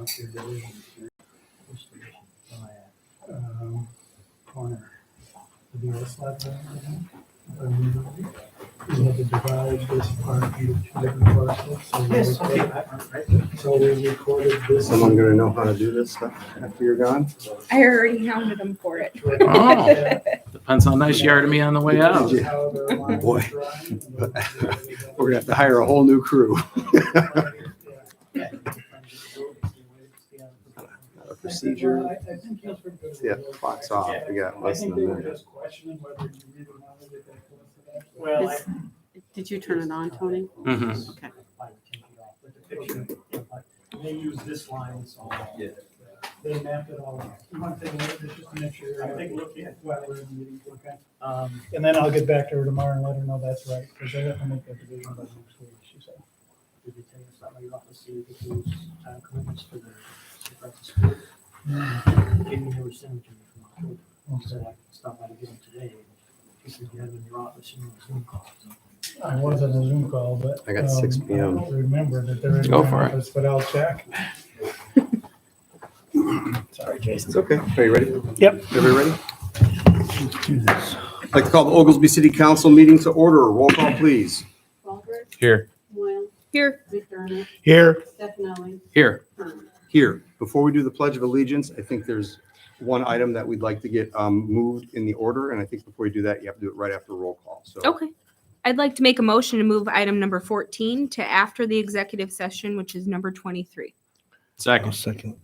what's your division? Which division am I at? Corner. The DS lab, I think. We had to divide this part into two different parcels. So we recorded this. Someone gonna know how to do this stuff after you're gone? I already hounded him for it. Oh, depends how nice you are to me on the way out. Boy. We're gonna have to hire a whole new crew. A procedure. Yeah, clock's off. We got less than a minute. Well, Did you turn it on, Tony? Mhm. Okay. They use this line, so they mapped it all out. You want to take a look at this just to make sure? I'll take a look, yeah. While we're in the meeting, okay? And then I'll get back to her tomorrow and let her know that's right, because they have to make that division by next week, she said. Did you tell us something about the city that those time commitments for the school? Maybe they were sent to me from October. So I stopped by to get them today. She said you have them in your office, you know, Zoom call. I was at a Zoom call, but. I got 6 I p.m. don't remember that they're in Go my for it. office, but I'll check. Sorry, Jason. It's okay. Are you ready? Yep. Everybody ready? Let's do this. I'd like to call the Oglesby City Council meeting to order. Roll call, please. Walbert, Here. Moyle, Here. McDermott, Here. Stefani, Here. Herman. Here, before we do the Pledge of Allegiance, I think there's one item that we'd like to get moved in the order. And I think before you do that, you have to do it right after roll call. So Okay. I'd like to make a motion to move item number 14 to after the executive session, which is number 23. Second.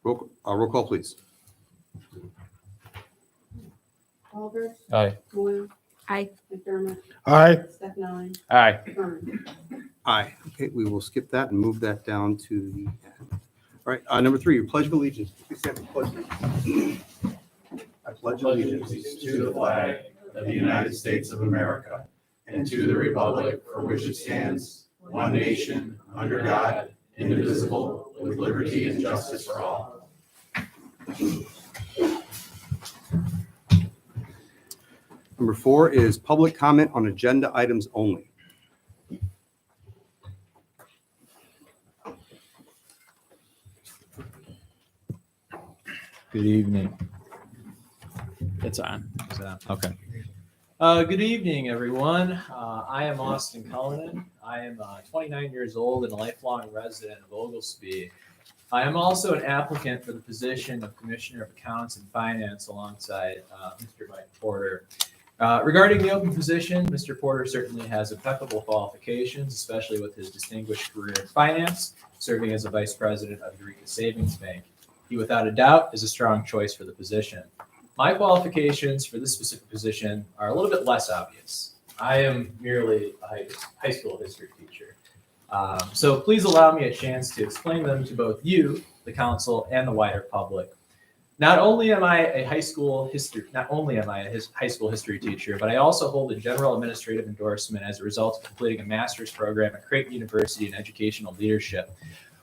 roll call, please. Walbert, Aye. Moyle, Aye. McDermott, Aye. Stefani, Aye. Herman. Aye. Okay, we will skip that and move that down to the end. All right, number 3, Pledge of Allegiance. Please stand for the pledge. I pledge allegiance to the flag of the United States of America and to the republic for which it stands, one nation, under God, indivisible, with liberty and justice for all. Number 4 is public comment on agenda items only. Good evening. It's on. Okay. Good evening, everyone. I am Austin Cullinan. I am 29 years old and a lifelong resident of Oglesby. I am also an applicant for the position of Commissioner of Accounts and Finance alongside Mr. Mike Porter. Regarding the open position, Mr. Porter certainly has impeccable qualifications, especially with his distinguished career in finance, serving as a vice president of Eureka Savings Bank. He, without a doubt, is a strong choice for the position. My qualifications for this specific position are a little bit less obvious. I am merely a high school history teacher. So please allow me a chance to explain them to both you, the council, and the wider public. Not only am I a high school history teacher, but I also hold a general administrative endorsement as a result of completing a master's program at Creighton University in educational leadership.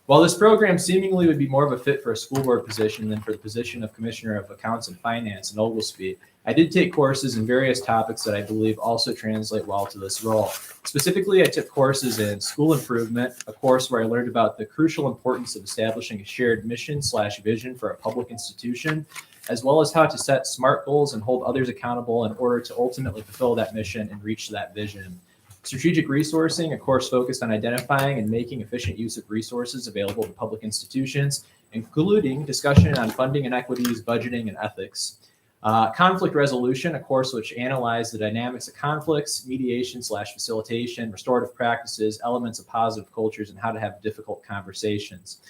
While this program seemingly would be more of a fit for a school board position than for the position of Commissioner of Accounts and Finance in Oglesby, I did take courses in various topics that I believe also translate well to this role. Specifically, I took courses in school improvement, a course where I learned about the crucial importance of establishing a shared mission/vision for a public institution, as well as how to set SMART goals and hold others accountable in order to ultimately fulfill that mission and reach that vision. Strategic resourcing, a course focused on identifying and making efficient use of resources available to public institutions, including discussion on funding inequities, budgeting, and ethics. Conflict resolution, a course which analyzed the dynamics of conflicts, mediation/facilitation, restorative practices, elements of positive cultures, and how to have difficult conversations.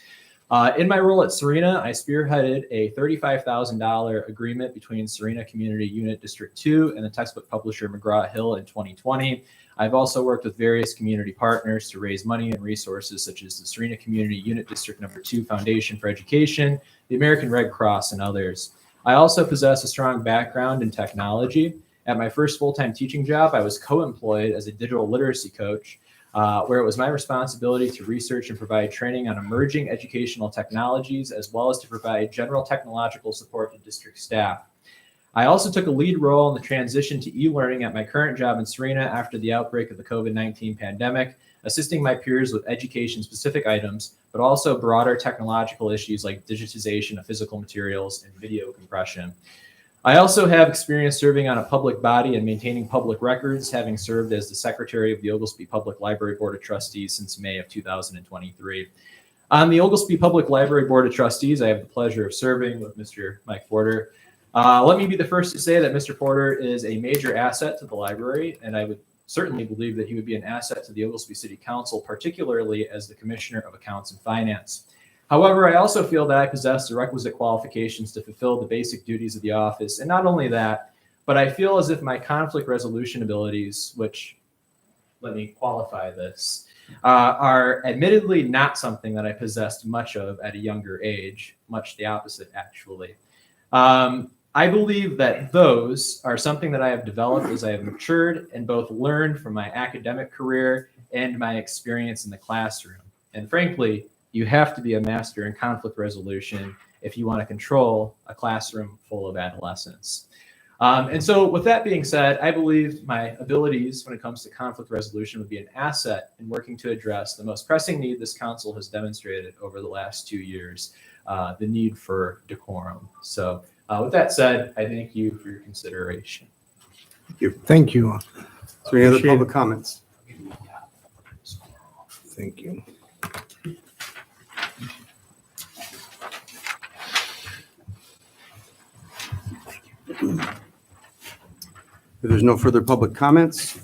In my role at Serena, I spearheaded a $35,000 agreement between Serena Community Unit District 2 and the textbook publisher McGraw-Hill in 2020. I've also worked with various community partners to raise money and resources such as the Serena Community Unit District No. 2 Foundation for Education, the American Red Cross, and others. I also possess a strong background in technology. At my first full-time teaching job, I was co-employed as a digital literacy coach, where it was my responsibility to research and provide training on emerging educational technologies, as well as to provide general technological support to district staff. I also took a lead role in the transition to e-learning at my current job in Serena after the outbreak of the COVID-19 pandemic, assisting my peers with education-specific items, but also broader technological issues like digitization of physical materials and video compression. I also have experience serving on a public body and maintaining public records, having served as the secretary of the Oglesby Public Library Board of Trustees since May of 2023. On the Oglesby Public Library Board of Trustees, I have the pleasure of serving with Mr. Mike Porter. Let me be the first to say that Mr. Porter is a major asset to the library, and I would certainly believe that he would be an asset to the Oglesby City Council, particularly as the Commissioner of Accounts and Finance. However, I also feel that I possess the requisite qualifications to fulfill the basic duties of the office. And not only that, but I feel as if my conflict resolution abilities, which, let me qualify this, are admittedly not something that I possessed much of at a younger age, much the opposite, actually. I believe that those are something that I have developed as I have matured and both learned from my academic career and my experience in the classroom. And frankly, you have to be a master in conflict resolution if you want to control a classroom full of adolescents. And so with that being said, I believe my abilities when it comes to conflict resolution would be an asset in working to address the most pressing need this council has demonstrated over the last 2 years, the need for decorum. So with that said, I thank you for your consideration. Thank you. Is there any other Appreciate public it. comments? Thank you. If there's no further public comments,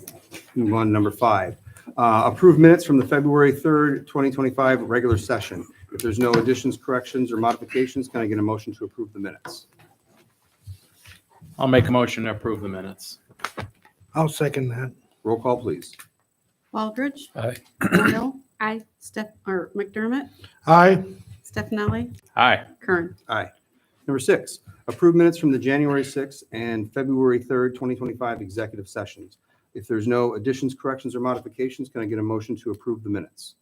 move on to number 5. Approve minutes from the February 3rd, 2025 regular session. If there's no additions, corrections, or modifications, can I get a motion to approve the minutes? I'll make a motion to approve the minutes. I'll second that. Roll call, please. Baldridge. Aye. Boyle. Aye. McDermott. Aye. Stefani. Aye. Kern. Aye. Number 6, approve minutes from the January 6th and February 3rd, 2025 executive sessions. If there's no additions, corrections, or modifications, can I get a motion to approve the minutes?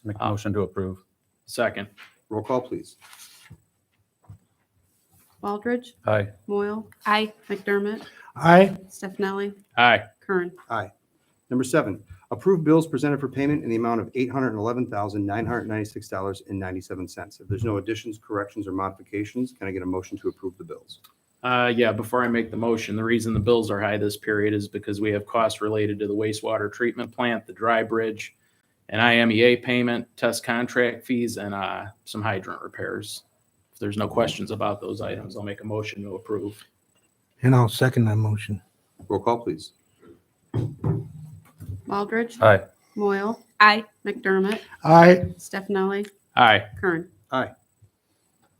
Make a motion to approve. Second. Roll call, please. Baldridge. Aye. Moyle. Aye. McDermott. Aye. Stefani. Aye. Kern. Number 7, approve bills presented for payment in the amount of $811,996.97. If there's no additions, corrections, or modifications, can I get a motion to approve the bills? Yeah, before I make the motion, the reason the bills are high this period is because we have costs related to the wastewater treatment plant, the dry bridge, an IMEA payment, test contract fees, and some hydrant repairs. If there's no questions about those items, I'll make a motion to approve. And I'll second that motion. Roll call, please. Baldridge. Aye. Moyle. Aye. McDermott. Aye. Stefani. Aye. Kern.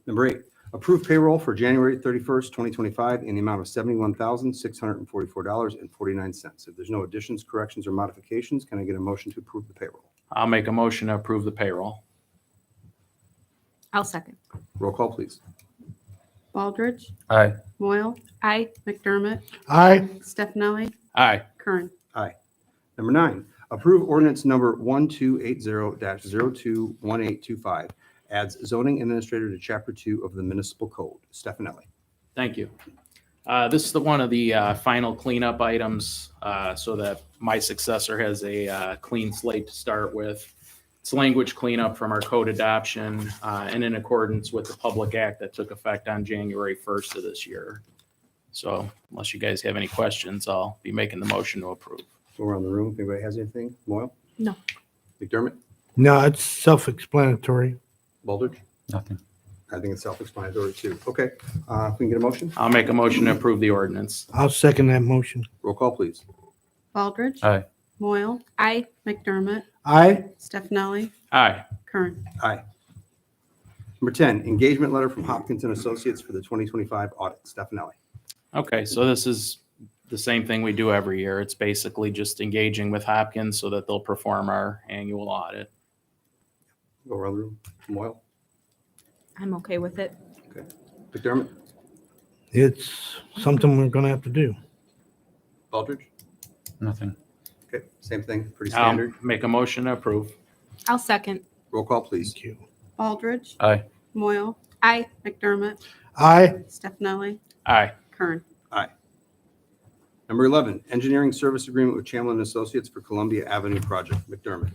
Number 8, approve payroll for January 31st, 2025 in the amount of $71,644.49. If there's no additions, corrections, or modifications, can I get a motion to approve the payroll? I'll make a motion to approve the payroll. I'll second. Roll call, please. Baldridge. Aye. Moyle. Aye. McDermott. Aye. Stefani. Aye. Kern. Number 9, approve ordinance number 1280-021825, adds zoning administrator to Chapter 2 of the Municipal Code. Stefanelli. Thank you. This is one of the final cleanup items so that my successor has a clean slate to start with. It's language cleanup from our code adoption and in accordance with the Public Act that took effect on January 1st of this year. So unless you guys have any questions, I'll be making the motion to approve. Go around the room if anybody has anything. Moyle? No. McDermott? No, it's self-explanatory. Baldridge? Nothing. I think it's self-explanatory too. Okay, if we can get a motion? I'll make a motion to approve the ordinance. I'll second that motion. Roll call, please. Baldridge. Aye. Moyle. Aye. McDermott. Aye. Stefani. Aye. Kern. Number 10, engagement letter from Hopkins and Associates for the 2025 audit. Stefanelli. Okay, so this is the same thing we do every year. It's basically just engaging with Hopkins so that they'll perform our annual audit. Go around the room. Moyle? I'm okay with it. McDermott? It's something we're gonna have to do. Baldridge? Nothing. Okay, same thing, pretty I'll standard. make a motion to approve. I'll second. Roll call, please. Thank you. Baldridge. Aye. Moyle. Aye. McDermott. Aye. Stefani. Aye. Kern. Number 11, engineering service agreement with Chamberlain Associates for Columbia Avenue project. McDermott.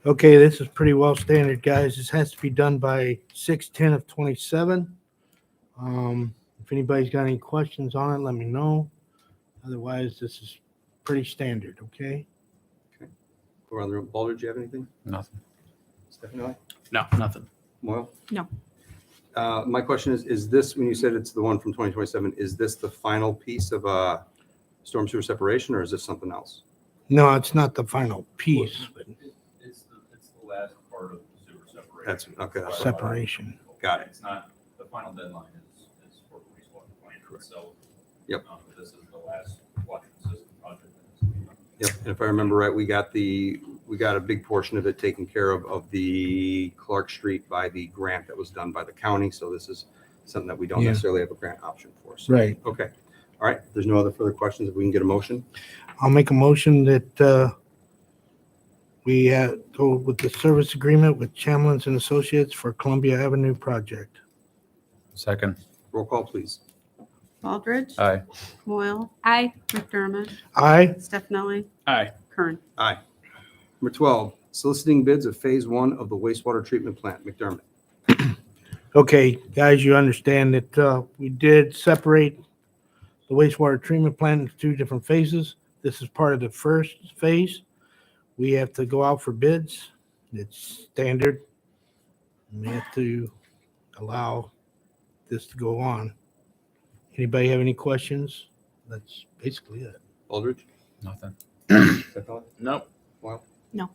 Okay, this is pretty well standard, guys. This has to be done by 6/10 of 27. If anybody's got any questions on it, let me know. Otherwise, this is pretty standard, okay? Go around the room. Balder, do you have anything? Nothing. Stephanie? No, nothing. Moyle? No. My question is this, when you said it's the one from 2027, is this the final piece of storm sewer separation, or is this something else? No, it's not the final piece, but It's the last part of the sewer separation. That's, okay, that's separation. Got it. It's not, the final deadline is for the wastewater plant itself. Yep. But this is the last water system project. Yep, and if I remember right, we got a big portion of it taken care of the Clark Street by the grant that was done by the county, so this is something that we don't Yeah. necessarily have a grant option for. So, Right. okay, all right, if there's no other further questions, if we can get a motion? I'll make a motion that we go with the service agreement with Chamlins and Associates for Columbia Avenue project. Second. Roll call, please. Baldridge. Aye. Moyle. Aye. McDermott. Aye. Stefani. Aye. Kern. Aye. Number 12, soliciting bids of Phase 1 of the wastewater treatment plant, McDermott. Okay, guys, you understand that we did separate the wastewater treatment plant into two different phases. This is part of the first phase. We have to go out for bids. It's standard. We have to allow this to go on. Anybody have any questions? That's basically it. Aldridge? Nothing. Stephanie? Nope. Wow. No.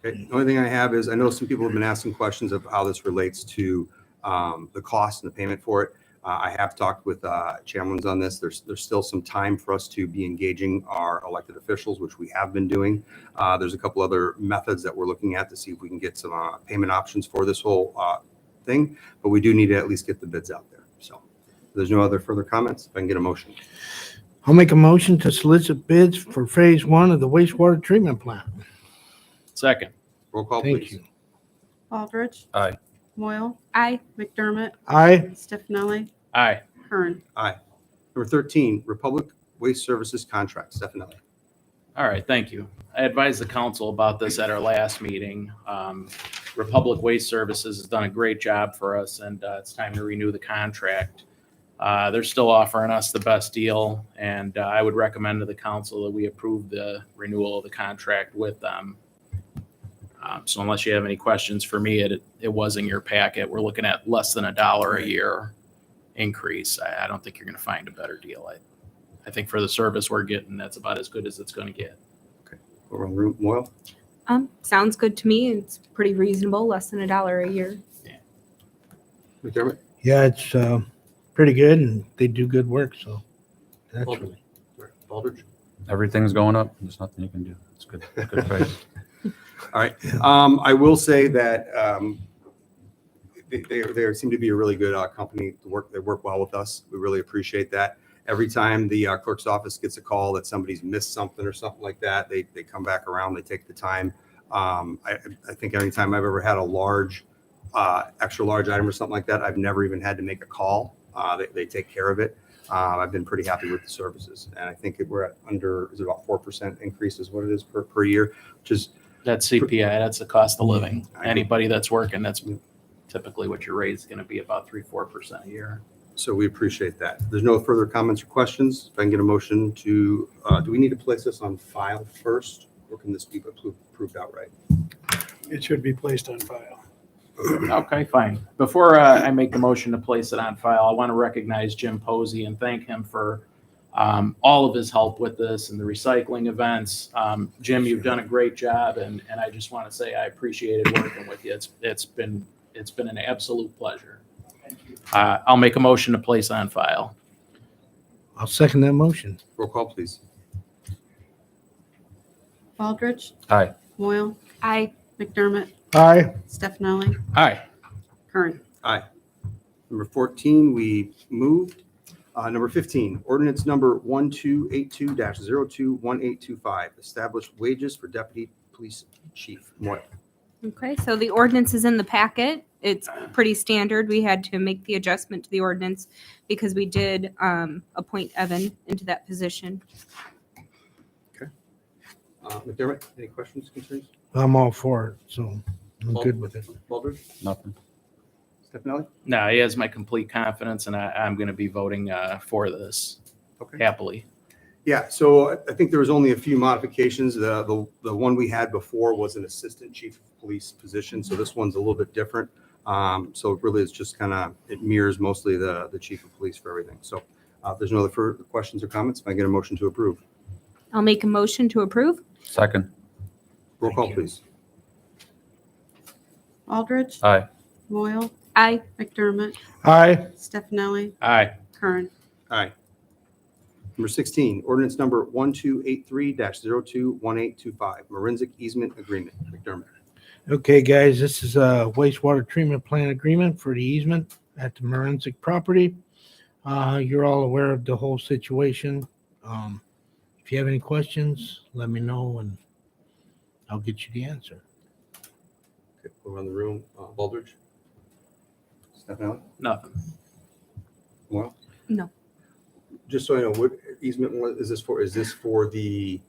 Okay, the only thing I have is, I know some people have been asking questions of how this relates to the cost and the payment for it. I have talked with Chamlins on this. There's still some time for us to be engaging our elected officials, which we have been doing. There's a couple other methods that we're looking at to see if we can get some payment options for this whole thing, but we do need to at least get the bids out there. So if there's no other further comments, if I can get a motion. I'll make a motion to solicit bids for phase 1 of the wastewater treatment plant. Second. Roll call, Thank please. you. Baldridge. Aye. Moyle. Aye. McDermott. Aye. Stefani. Aye. Kern. Aye. Number 13, Republic Waste Services Contract, Stephanie. All right, thank you. I advised the council about this at our last meeting. Republic Waste Services has done a great job for us, and it's time to renew the contract. They're still offering us the best deal, and I would recommend to the council that we approve the renewal of the contract with them. So unless you have any questions for me, it was in your packet. We're looking at less than $1 a year increase. I don't think you're going to find a better deal. I think for the service we're getting, that's about as good as it's going to get. Go around the room. Moyle? Sounds good to me. It's pretty reasonable, less than $1 a year. McDermott? Yeah, it's pretty good and they do good work, so naturally. Aldridge? Everything's going up. There's nothing you can do. It's good. Good price. All right. I will say that they seem to be a really good company to work. They work well with us. We really appreciate that. Every time the clerk's office gets a call that somebody's missed something or something like that, they come back around. They take the time. I think any time I've ever had a large, extra large item or something like that, I've never even had to make a call. They take care of it. I've been pretty happy with the services, and I think we're at is it about 4% increase is what it is per year, which is. That's CPI, that's the cost of living. I know. Anybody that's working, that's typically what your rate is going to be, about 3-4% a year. So we appreciate that. If there's no further comments or questions, if I can get a motion to, do we need to place this on file first, or can this be approved outright? It should be placed on file. Okay, fine. Before I make the motion to place it on file, I want to recognize Jim Posey and thank him for all of his help with this and the recycling events. Jim, you've done a great job, and I just want to say I appreciated working with you. It's been an absolute pleasure. I'll make a motion to place on file. I'll second that motion. Roll call, please. Baldridge. Aye. Moyle. Aye. McDermott. Aye. Stefani. Aye. Kern. Aye. Number 14, we moved. Number 15, ordinance number 1282-021825, establish wages for deputy police chief. Moyle. Okay, so the ordinance is in the packet. It's pretty standard. We had to make the adjustment to the ordinance because we did appoint Evan into that position. McDermott, any questions, concerns? I'm all for it, so I'm good with it. Baldridge? Nothing. Stefanelli? No, he has my complete confidence, and I'm going to be voting for this Okay. happily. Yeah, so I think there was only a few modifications. The one we had before was an assistant chief of police position, so this one's a little bit different. So it really is just kind of, it mirrors mostly the chief of police for everything. So if there's no other further questions or comments, if I get a motion to approve. I'll make a motion to approve. Second. Roll call, you. please. Aldridge. Aye. Moyle. Aye. McDermott. Aye. Stefani. Aye. Kern. Aye. Number 16, ordinance number 1283-021825, Marinsic Easement Agreement. McDermott. Okay, guys, this is a wastewater treatment plant agreement for the easement at the Marinsic property. You're all aware of the whole situation. If you have any questions, let me know and I'll get you the answer. Okay, we'll run the room. Baldridge? Stefanelli? Nothing. Well? No. Just so I know, what easement is this for? Is this for the,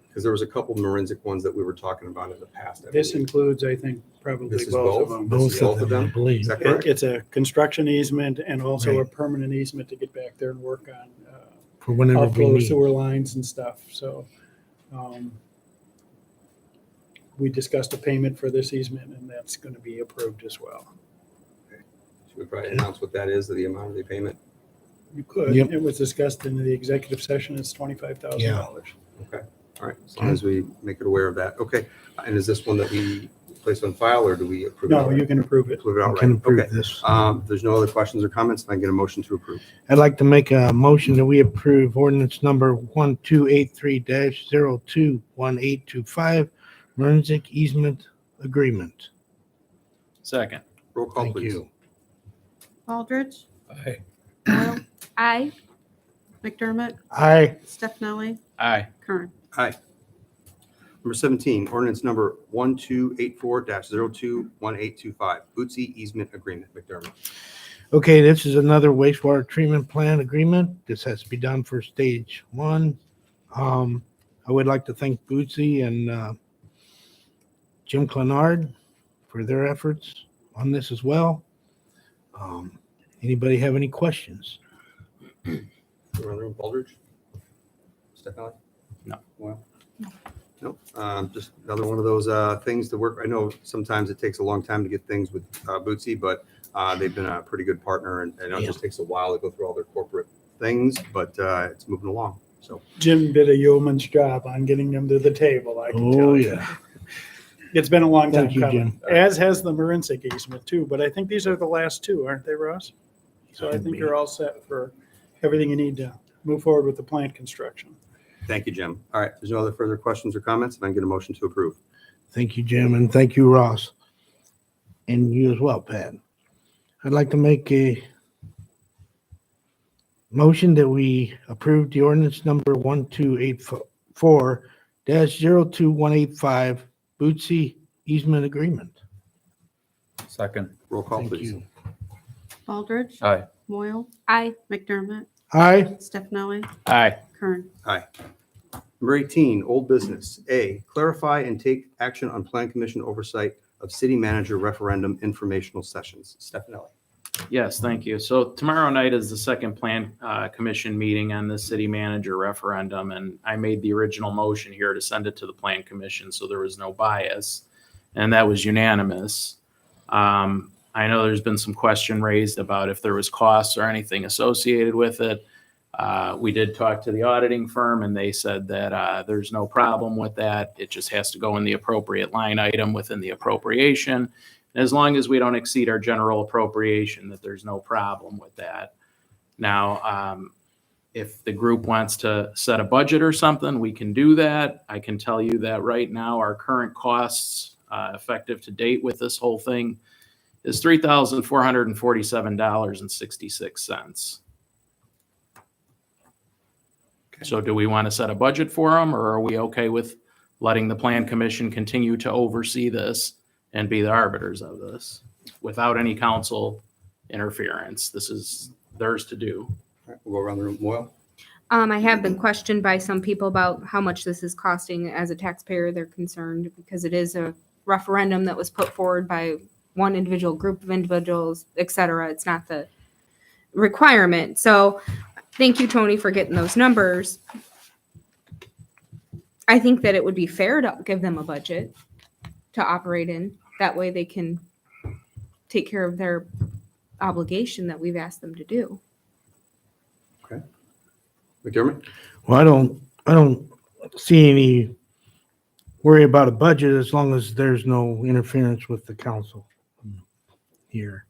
because there was a couple Marinsic ones that we were talking about in the past. I This believe. includes, I think, probably This is both of both? them. This is both of I them? believe. Is that correct? It's a construction easement and also a Right. permanent easement to get back there and work on For whenever we outflow need. sewer lines and stuff. So we discussed a payment for this easement and that's going to be approved as well. Should we probably announce what that is, the amount of the payment? You could. Yep. It was discussed in the executive session. It's $25,000. Okay, all right, as long as we make it aware of that. Okay, and is this one that we place on file or do we approve? No, you can approve it. Approve it I outright. can approve Okay. this. If there's no other questions or comments, then I get a motion to approve. I'd like to make a motion that we approve ordinance number 1283-021825, Marinsic easement agreement. Second. Roll call, Thank please. you. Aldridge. Aye. Moyle. Aye. McDermott. Aye. Stefani. Aye. Kern. Aye. Number 17, ordinance number 1284-021825, Bootsy Easement Agreement. McDermott. Okay, this is another wastewater treatment plant agreement. This has to be done for stage one. I would like to thank Bootsy and Jim Clenard for their efforts on this as well. Anybody have any questions? Around the room, Baldridge? Stefanelli? No. Well, no. Just another one of those things to work. I know sometimes it takes a long time to get things with Bootsy, but they've been a pretty good partner, and I know it just takes a while to go through all their corporate things, but it's moving along. So Jim did a yeoman's job on getting them to the table, I can Oh, tell you. yeah. It's been a long time Thank you, coming, Jim. as has the Marinsic easement too, but I think these are the last two, aren't they, Ross? So I think you're all set for everything you need to move forward with the plant construction. thank you, Jim. All right, there's no other further questions or comments, and I can get a motion to approve. Thank you, Jim, and thank you, Ross. And you as well, Pat. I'd like to make a motion that we approve the ordinance number 1284-02185, Bootsy easement agreement. Second. Roll call, Thank please. you. Aldridge. Aye. Moyle. Aye. McDermott. Aye. Stefani. Aye. Kern. Number 18, old business. A, clarify and take action on Plan Commission oversight of city manager referendum informational sessions. Stefanelli. Yes, thank you. So tomorrow night is the second plan commission meeting on the city manager referendum, and I made the original motion here to send it to the plan commission, so there was no bias, and that was unanimous. I know there's been some question raised about if there was costs or anything associated with it. We did talk to the auditing firm, and they said that there's no problem with that. It just has to go in the appropriate line item within the appropriation. As long as we don't exceed our general appropriation, that there's no problem with that. Now, if the group wants to set a budget or something, we can do that. I can tell you that right now, our current costs effective to date with this whole thing is $3,447.66. So do we want to set a budget for them, or are we okay with letting the plan commission continue to oversee this and be the arbiters of this without any council interference? This is theirs to do. All right, we'll go around the room. Moyle? I have been questioned by some people about how much this is costing. As a taxpayer, they're concerned because it is a referendum that was put forward by one individual, group of individuals, et cetera. It's not the requirement. So thank you, Tony, for getting those numbers. I think that it would be fair to give them a budget to operate in. That way they can take care of their obligation that we've asked them to do. McDermott? Well, I don't see any worry about a budget as long as there's no interference with the council here.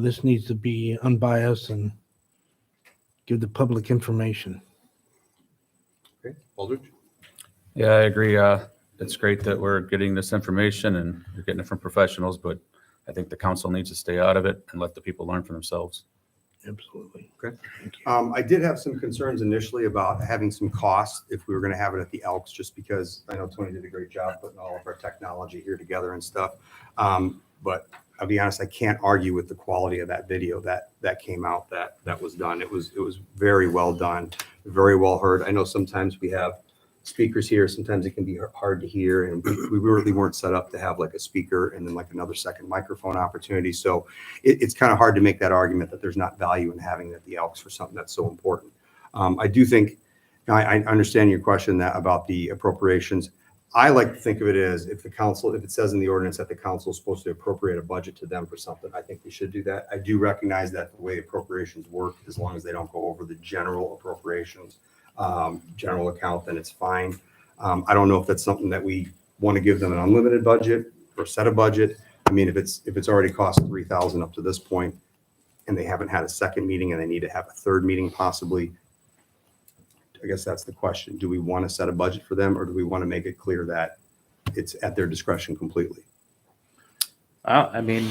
This needs to be unbiased and give the public information. Okay, Aldridge? Yeah, I agree. It's great that we're getting this information and you're getting it from professionals, but I think the council needs to stay out of it and let the people learn for themselves. Absolutely. Okay. I did have some concerns initially about having some costs if we were going to have it at the Elks, just because I know Tony did a great job putting all of our technology here together and stuff. But I'll be honest, I can't argue with the quality of that video that came out that was done. It was very well done, very well heard. I know sometimes we have speakers here, sometimes it can be hard to hear, and we really weren't set up to have like a speaker and then like another second microphone opportunity. So it's kind of hard to make that argument that there's not value in having it at the Elks for something that's so important. I do think, I understand your question about the appropriations. I like to think of it as if it says in the ordinance that the council is supposed to appropriate a budget to them for something, I think we should do that. I do recognize that the way appropriations work, as long as they don't go over the general appropriations, general account, then it's fine. I don't know if that's something that we want to give them an unlimited budget or set a budget. I mean, if it's already cost $3,000 up to this point and they haven't had a second meeting and they need to have a third meeting possibly, I guess that's the question. Do we want to set a budget for them, or do we want to make it clear that it's at their discretion completely? I mean,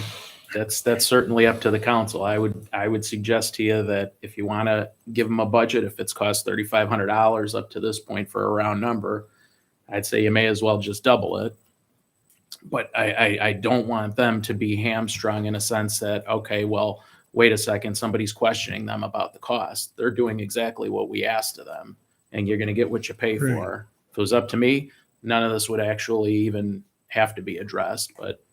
that's certainly up to the council. I would suggest to you that if you want to give them a budget, if it's cost $3,500 up to this point for a round number, I'd say you may as well just double it. But I don't want them to be hamstrung in a sense that, okay, well, wait a second, somebody's questioning them about the cost. They're doing exactly what we asked of them, and you're going to get what you pay for. If it was up to me, none of this would actually even have to be addressed. But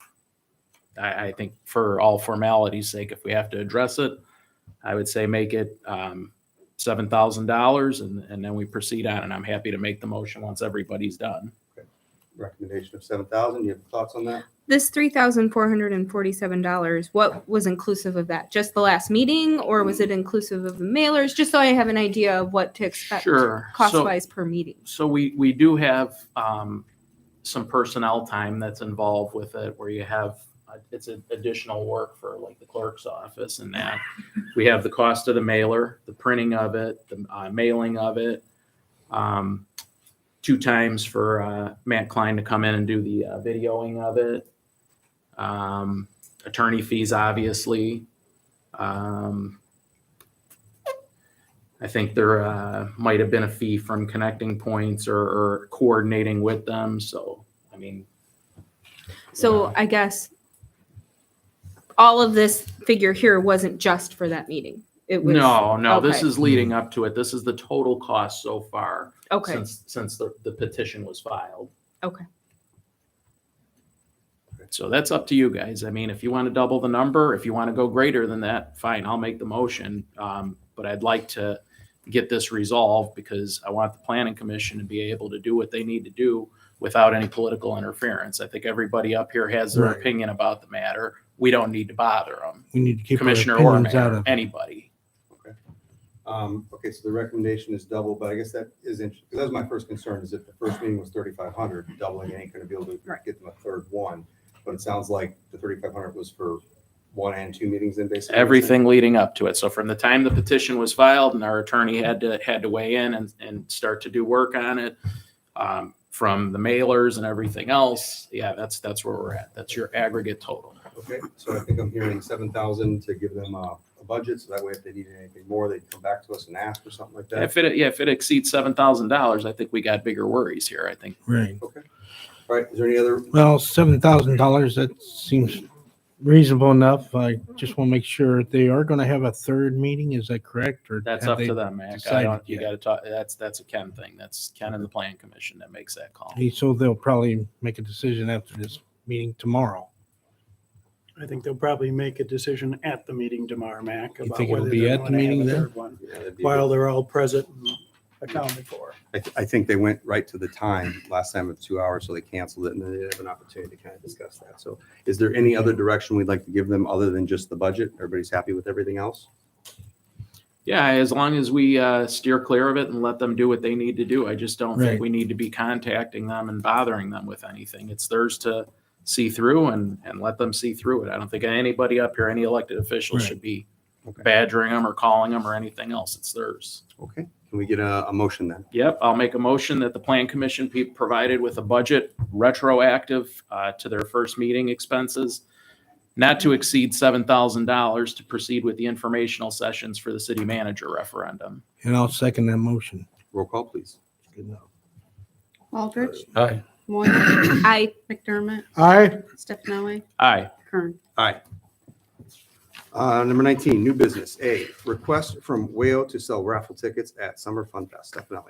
I think for all formality's sake, if we have to address it, I would say make it $7,000 and then we proceed on. And I'm happy to make the motion once everybody's done. Okay. Recommendation of $7,000. You have thoughts on that? This $3,447, what was inclusive of that? Just the last meeting, or was it inclusive of the mailers? Just so I have an idea of what to expect Sure. cost-wise per meeting. So we do have some personnel time that's involved with it, where you have it's additional work for like the clerk's office and that. We have the cost of the mailer, the printing of it, the mailing of it. 2 times for Matt Klein to come in and do the videoing of it. Attorney fees, obviously. I think there might have been a fee from Connecting Points or coordinating with them. So, I mean. So I guess all of this figure here wasn't just for that meeting. It was No, this okay. is leading up to it. This is the total cost so far. Okay. Since the petition was filed. Okay. So that's up to you guys. I mean, if you want to double the number, if you want to go greater than that, fine, I'll make the motion. But I'd like to get this resolved because I want the planning commission to be able to do what they need to do without any political interference. I think everybody up here has their opinion about the matter. We don't need to bother them. We need to keep our Commissioner or opinions out mayor, of. anybody. Okay, so the recommendation is double, but I guess that is interesting. That was my first concern, is if the first meeting was 3,500, doubling it ain't going to be able to get them a third one. But it sounds like the 3,500 was for 1 and 2 meetings then basically. Everything leading up to it. So from the time the petition was filed and our attorney had to weigh in and start to do work on it, from the mailers and everything else, yeah, that's where we're at. That's your aggregate total. Okay, so I think I'm hearing 7,000 to give them a budget, so that way if they needed anything more, they'd come back to us and ask or something like that. If it exceeds $7,000, I think we got bigger worries here. I think. Right. Okay. All right, is there any other? Well, $7,000, that seems reasonable enough. I just want to make sure they are going to have a third meeting. Is that correct? Or That's have up they to them, Mac. I decided don't, you yet? gotta talk, that's a Ken thing. That's Ken and the Plan Commission that makes that call. So they'll probably make a decision after this meeting tomorrow. I think they'll probably make a decision at the meeting tomorrow, Mac, You about think it'll whether be they're at the going to have meeting a then? third one, Yeah, that'd be while good. they're all present and accounted for. I think they went right to the time last time of 2 hours, so they canceled it and then they have an opportunity to kind of discuss that. So is there any other direction we'd like to give them other than just the budget? Everybody's happy with everything else? Yeah, as long as we steer clear of it and let them do what they need to do. I just don't Right. think we need to be contacting them and bothering them with anything. It's theirs to see through and let them see through it. I don't think anybody up here, any elected official Right. should be Okay. badgering them or calling them or anything else. It's theirs. Okay, can we get a motion then? Yep, I'll make a motion that the Plan Commission be provided with a budget retroactive to their first meeting expenses, not to exceed $7,000 to proceed with the informational sessions for the city manager referendum. And I'll second that motion. Roll call, please. Good enough. Baldridge, Aye. Moyle, I, McDermott, Aye. Stefani, Aye. Kern. Aye. Number 19, new business. A, request from Wayo to sell raffle tickets at Summer Fun Fest. Stephanie.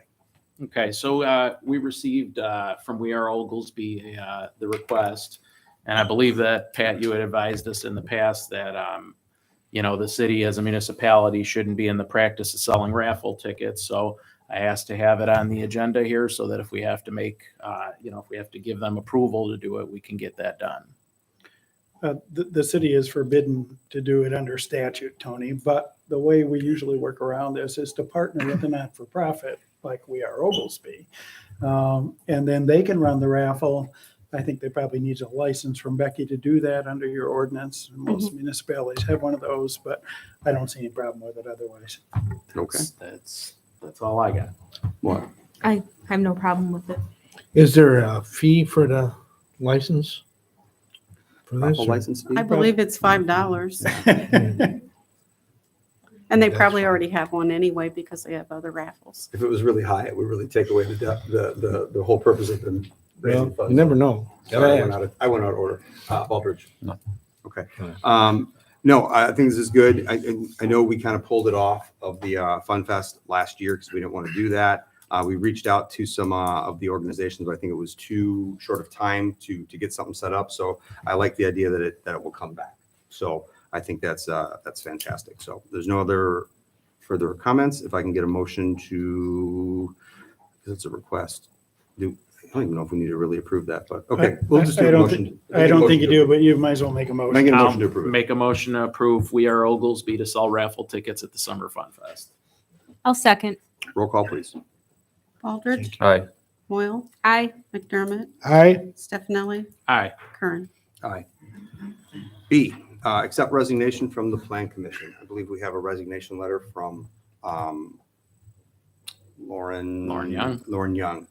Okay, so we received from We Are Oglesby the request, and I believe that, Pat, you had advised us in the past that, the city as a municipality shouldn't be in the practice of selling raffle tickets. So I asked to have it on the agenda here so that if we have to make, if we have to give them approval to do it, we can get that done. The city is forbidden to do it under statute, Tony, but the way we usually work around this is to partner with a not-for-profit like We Are Oglesby. And then they can run the raffle. I think they probably need a license from Becky to do that under your ordinance. Most municipalities have one of those, but I don't see any problem with it otherwise. Okay. That's all I got. What? I have no problem with it. Is there a fee for the license? For this? Raffle or- license fee? I believe it's $5. And they probably already have one anyway because they have other raffles. If it was really high, it would really take away the whole purpose of them raising Well, funds. you never know. Sorry, I went out of order. Baldridge. No. Okay. No, I think this is good. I know we kind of pulled it off of the Fun Fest last year because we didn't want to do that. We reached out to some of the organizations, but I think it was too short of time to get something set up. So I like the idea that it will come back. So I think that's fantastic. So there's no other further comments. If I can get a motion to, because it's a request. I don't even know if we need to really approve that, but okay, we'll just do I a don't motion. I don't think you do, but you might as well make a Can I motion. get a I'll motion to approve it? make a motion to approve We Are Oglesby to sell raffle tickets at the Summer Fun Fest. I'll second. Roll call, please. Baldridge, Aye. Moyle, I, McDermott, Aye. Stefanelli, Aye. Kern. Aye. B, accept resignation from the Plan Commission. I believe we have a resignation letter from Lauren Young. Lauren Young.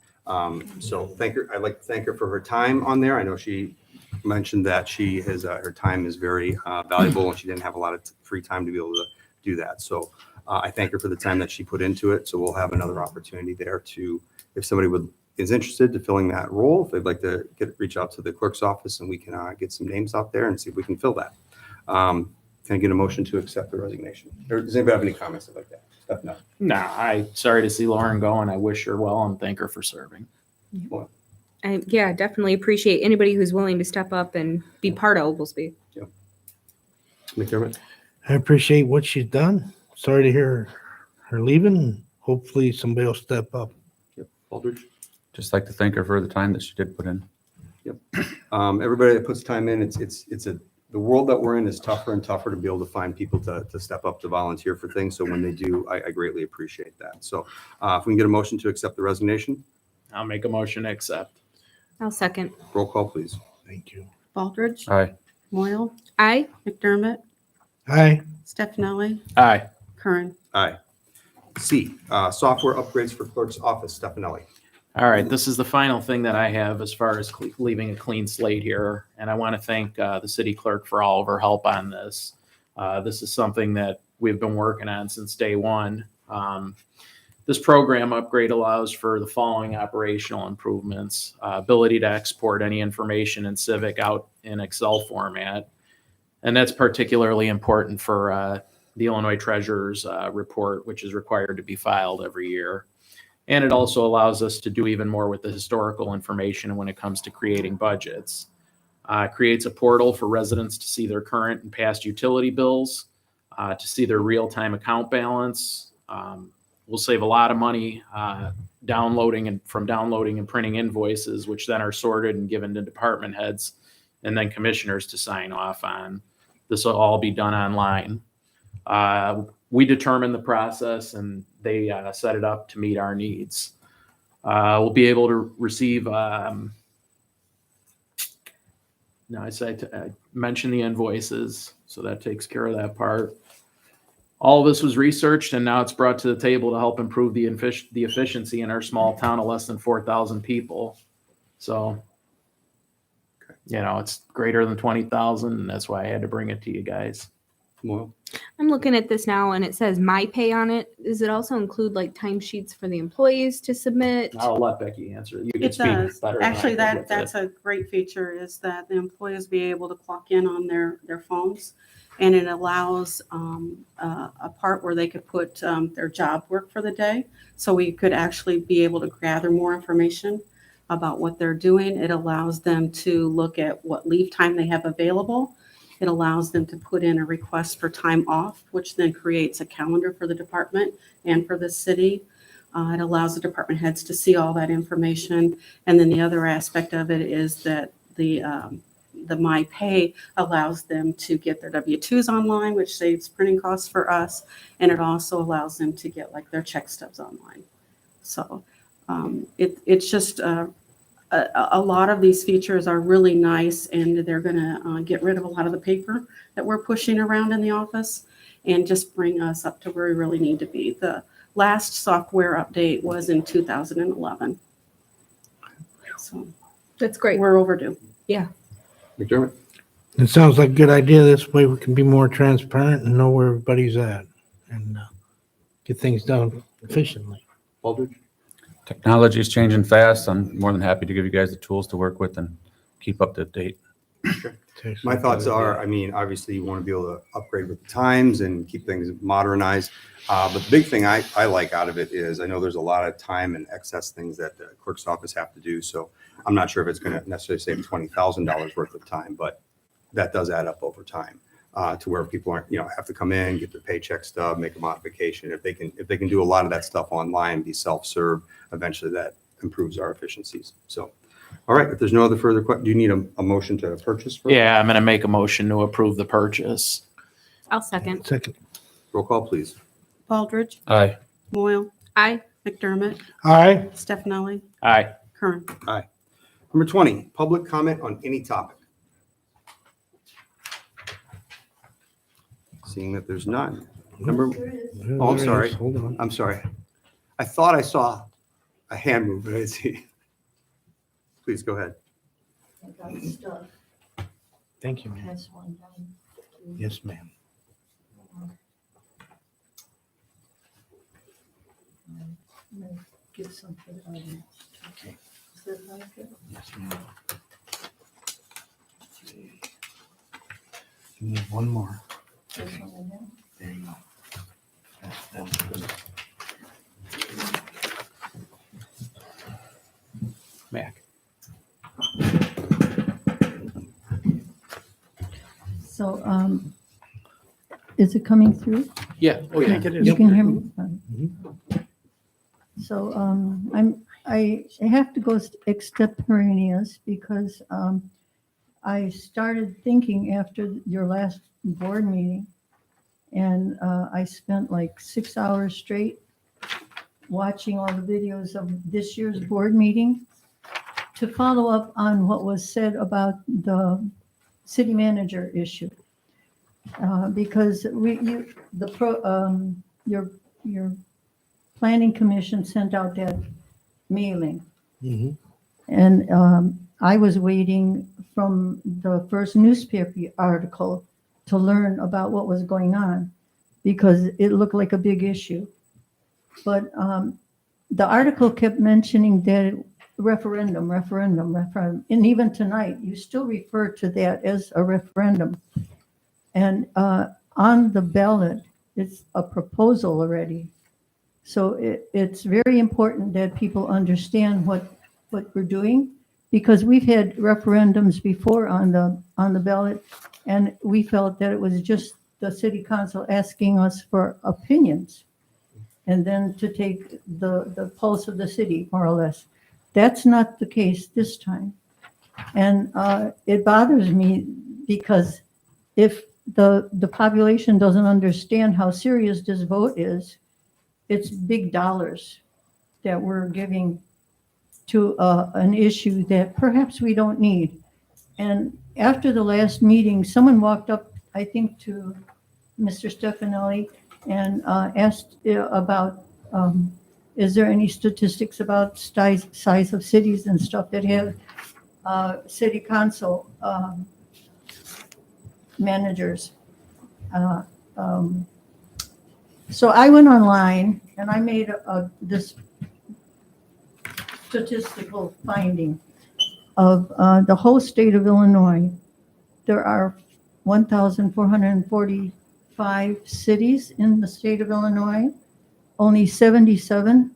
So thank her. I'd like to thank her for her time on there. I know she mentioned that she has her time is very valuable and she didn't have a lot of free time to be able to do that. So I thank her for the time that she put into it. So we'll have another opportunity there to, if somebody is interested to filling that role, if they'd like to reach out to the clerk's office and we can get some names out there and see if we can fill that. Can I get a motion to accept the resignation? Or does anybody have any comments like that? Stuff? No. I'm sorry to see Lauren go, and I wish her well and thank her for serving. yeah, definitely appreciate anybody who's willing to step up and be part of Oglesby. McDermott? I appreciate what she's done. Sorry to hear her leaving. Hopefully somebody will step up. Yep. Aldridge? Just like to thank her for the time that she did put in. Everybody that puts time in, the world that we're in is tougher and tougher to be able to find people to step up to volunteer for things. So when they do, I greatly appreciate that. So if we can get a motion to accept the resignation, I'll make a motion to accept. I'll second. roll call, please. Thank you. Baldridge, Aye. Moyle, I, McDermott, Aye. Stefanelli, Aye. Kern. Aye. C, software upgrades for clerk's office, Stefanelli. All right, this is the final thing that I have as far as leaving a clean slate here. And I want to thank the city clerk for all of her help on this. This is something that we've been working on since day one. This program upgrade allows for the following operational improvements: ability to export any information in Civic out in Excel format, And that's particularly important for the Illinois Treasurer's report, which is required to be filed every year. And it also allows us to do even more with the historical information when it comes to creating budgets. Creates a portal for residents to see their current and past utility bills, to see their real-time account balance. We'll save a lot of money downloading and printing invoices, which then are sorted and given to department heads and then commissioners to sign off on. This will all be done online. We determine the process and they set it up to meet our needs. We'll be able to receive, I mentioned the invoices, so that takes care of that part. All of this was researched and now it's brought to the table to help improve the efficiency in our small town of less than 4,000 people. So, it's greater than 20,000 and that's why I had to bring it to you guys. Well, I'm looking at this now and it says my pay on it. Does it also include like timesheets for the employees to submit? I'll let Becky answer. You can It speak does. better than I Actually, could with that's it. a great feature, is that the employees be able to clock in on their phones. And it allows a part where they could put their job work for the day. So we could actually be able to gather more information about what they're doing. It allows them to look at what leave time they have available. It allows them to put in a request for time off, which then creates a calendar for the department and for the city. It allows the department heads to see all that information. And then the other aspect of it is that the My Pay allows them to get their W-2s online, which saves printing costs for us. And it also allows them to get like their check stubs online. So it's just a lot of these features are really nice, and they're going to get rid of a lot of the paper that we're pushing around in the office and just bring us up to where we really need to be. The last software update was in 2011. So That's great. we're overdue. McDermott? It sounds like a good idea. This way we can be more transparent and know where everybody's at and get things done efficiently. Aldridge? Technology is changing fast. I'm more than happy to give you guys the tools to work with and keep up to date. My thoughts are, obviously you want to be able to upgrade with the times and keep things modernized. But the big thing I like out of it is I know there's a lot of time and excess things that the clerk's office have to do. So I'm not sure if it's going to necessarily save $20,000 worth of time, but that does add up over time to where people aren't, have to come in, get their paycheck stub, make a modification. If they can do a lot of that stuff online, be self-serve, eventually that improves our efficiencies. So. All right, if there's no other further questions, do you need a motion to purchase? Yeah, I'm going to make a motion to approve the purchase. I'll second. Second. Roll call, please. Baldridge, Aye. Moyle, Aye. McDermott, Aye. Stefani, Aye. Kern. Number 20, public comment on any topic. Seeing that there's none. Oh, I'm sorry. Hold on. I'm sorry. I thought I saw a hand move, but I didn't see. Please go ahead. Thank you, ma'am. Yes, ma'am. Give some for the audience. Okay. Is that okay? Yes, ma'am. You need one more. This one in there? There you go. That's good. Mac. So, is it coming through? Yeah. Oh, yeah. You can hear me? Mhm. So, I have to go extemporaneous because, I started thinking after your last board meeting, and, I spent like 6 hours straight watching all the videos of this year's board meeting to follow up on what was said about the city manager issue. Because your planning commission sent out that mailing. Mhm. And I was waiting from the first newspaper article to learn about what was going on because it looked like a big issue. But the article kept mentioning that referendum. And even tonight, you still refer to that as a referendum. And on the ballot, it's a proposal already. So it's very important that people understand what we're doing, because we've had referendums before on the ballot, and we felt that it was just the city council asking us for opinions and then to take the pulse of the city, more or less. That's not the case this time. And it bothers me because if the population doesn't understand how serious this vote is, it's big dollars that we're giving to an issue that perhaps we don't need. And after the last meeting, someone walked up, I think, to Mr. Stefanelli and asked about, is there any statistics about size of cities and stuff that have city council managers? So I went online and I made this statistical finding of the whole state of Illinois. There are 1,445 cities in the state of Illinois. Only 77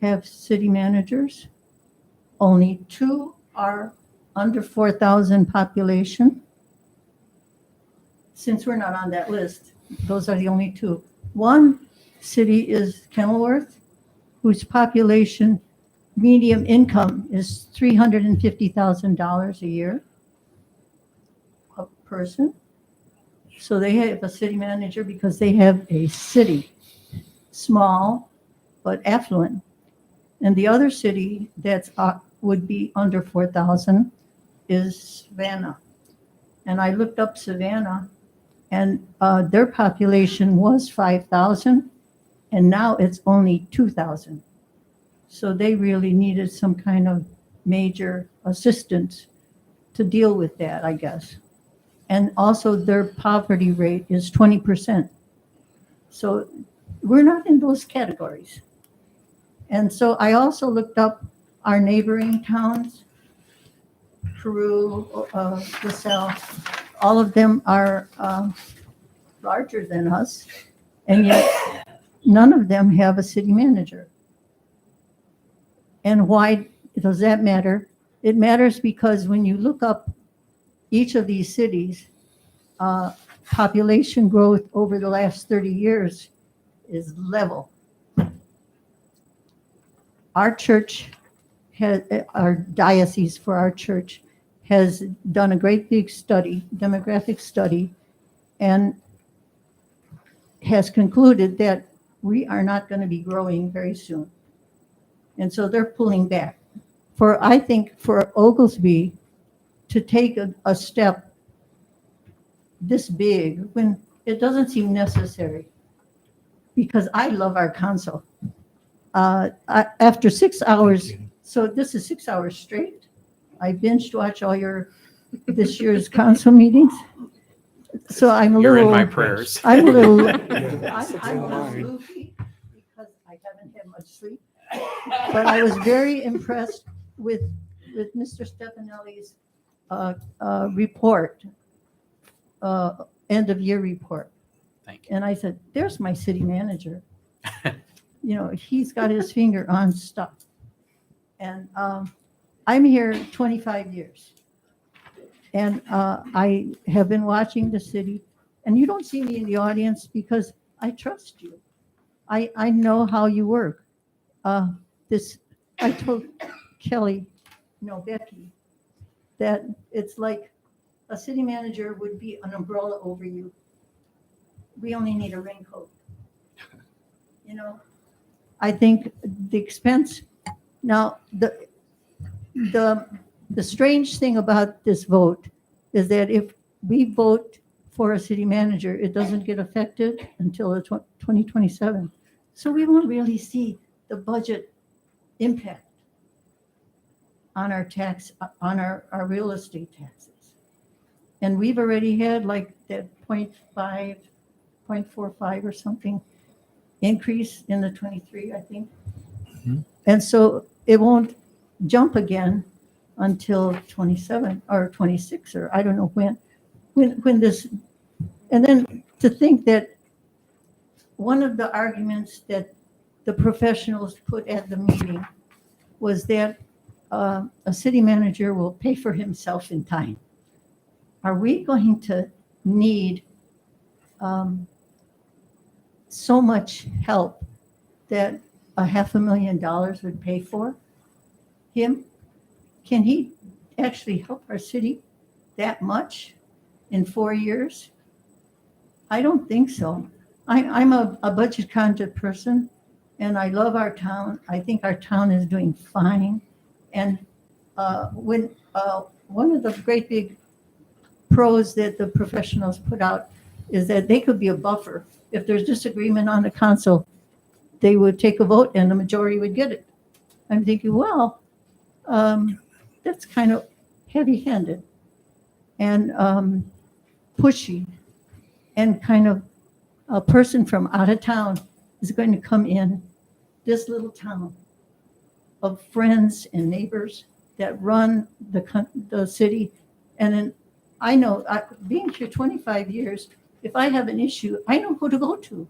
have city managers. Only 2 are under 4,000 population. Since we're not on that list, those are the only 2. One city is Kenilworth, whose population median income is $350,000 a year a person. So they have a city manager because they have a city, small but affluent. And the other city that's would be under 4,000 is Savannah. And I looked up Savannah, and their population was 5,000, and now it's only 2,000. So they really needed some kind of major assistance to deal with that, I guess. And also their poverty rate is 20%. So we're not in those categories. And so I also looked up our neighboring towns, Peru, LaSalle. All of them are larger than us, and yet none of them have a city manager. And why does that matter? It matters because when you look up each of these cities, population growth over the last 30 years is level. Our church, our diocese for our church, has done a great big study, demographic study, and has concluded that we are not going to be growing very soon. And so they're pulling back. I think for Oglesby to take a step this big when it doesn't seem necessary, because I love our council. After 6 hours, so this is 6 hours straight. I binged watch all this year's council meetings. So I'm a You're little. in my prayers. I'm a little. Yeah, I'm a little loopy because I haven't had much sleep. But I was very impressed with Mr. Stefanelli's report, end of year report. Thank you. And I said, "There's my city manager." He's got his finger on stuff. And I'm here 25 years. And I have been watching the city. And you don't see me in the audience because I trust you. I know how you work. I told Becky, that it's like a city manager would be an umbrella over you. We only need a raincoat. I think the expense. Now, the strange thing about this vote is that if we vote for a city manager, it doesn't get affected until 2027. So we won't really see the budget impact on our tax, on our real estate taxes. And we've already had like that 0.45 or something increase in the 23, I think. Mm-hmm. And so it won't jump again until 27 or 26, or I don't know when this And then to think that one of the arguments that the professionals put at the meeting was that a city manager will pay for himself in time. Are we going to need so much help that $500,000 would pay for him? Can he actually help our city that much in 4 years? I don't think so. I'm a budget conscious person, and I love our town. I think our town is doing fine. And when one of the great big pros that the professionals put out is that they could be a buffer. If there's disagreement on the council, they would take a vote and the majority would get it. I'm thinking, well, that's kind of heavy-handed and pushy, and kind of a person from out of town is going to come in this little town of friends and neighbors that run the city. And then I know, being here 25 years, if I have an issue, I know who to go to.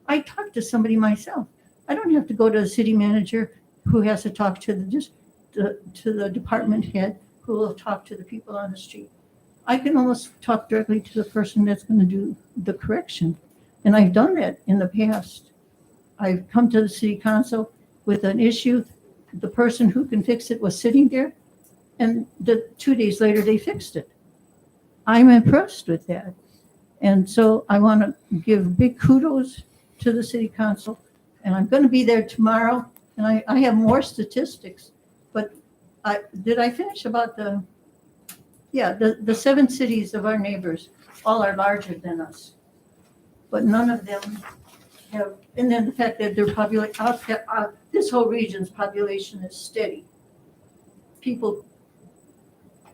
I talk to somebody myself. I don't have to go to a city manager who has to talk to the department head who will talk to the people on the street. I can almost talk directly to the person that's going to do the correction. And I've done that in the past. I've come to the city council with an issue. The person who can fix it was sitting there, and 2 days later they fixed it. I'm impressed with that. And so I want to give big kudos to the city council. And I'm going to be there tomorrow. And I have more statistics. But did I finish about the 7 cities of our neighbors, all are larger than us. But none of them have, and then the fact that their population, this whole region's population is steady. People,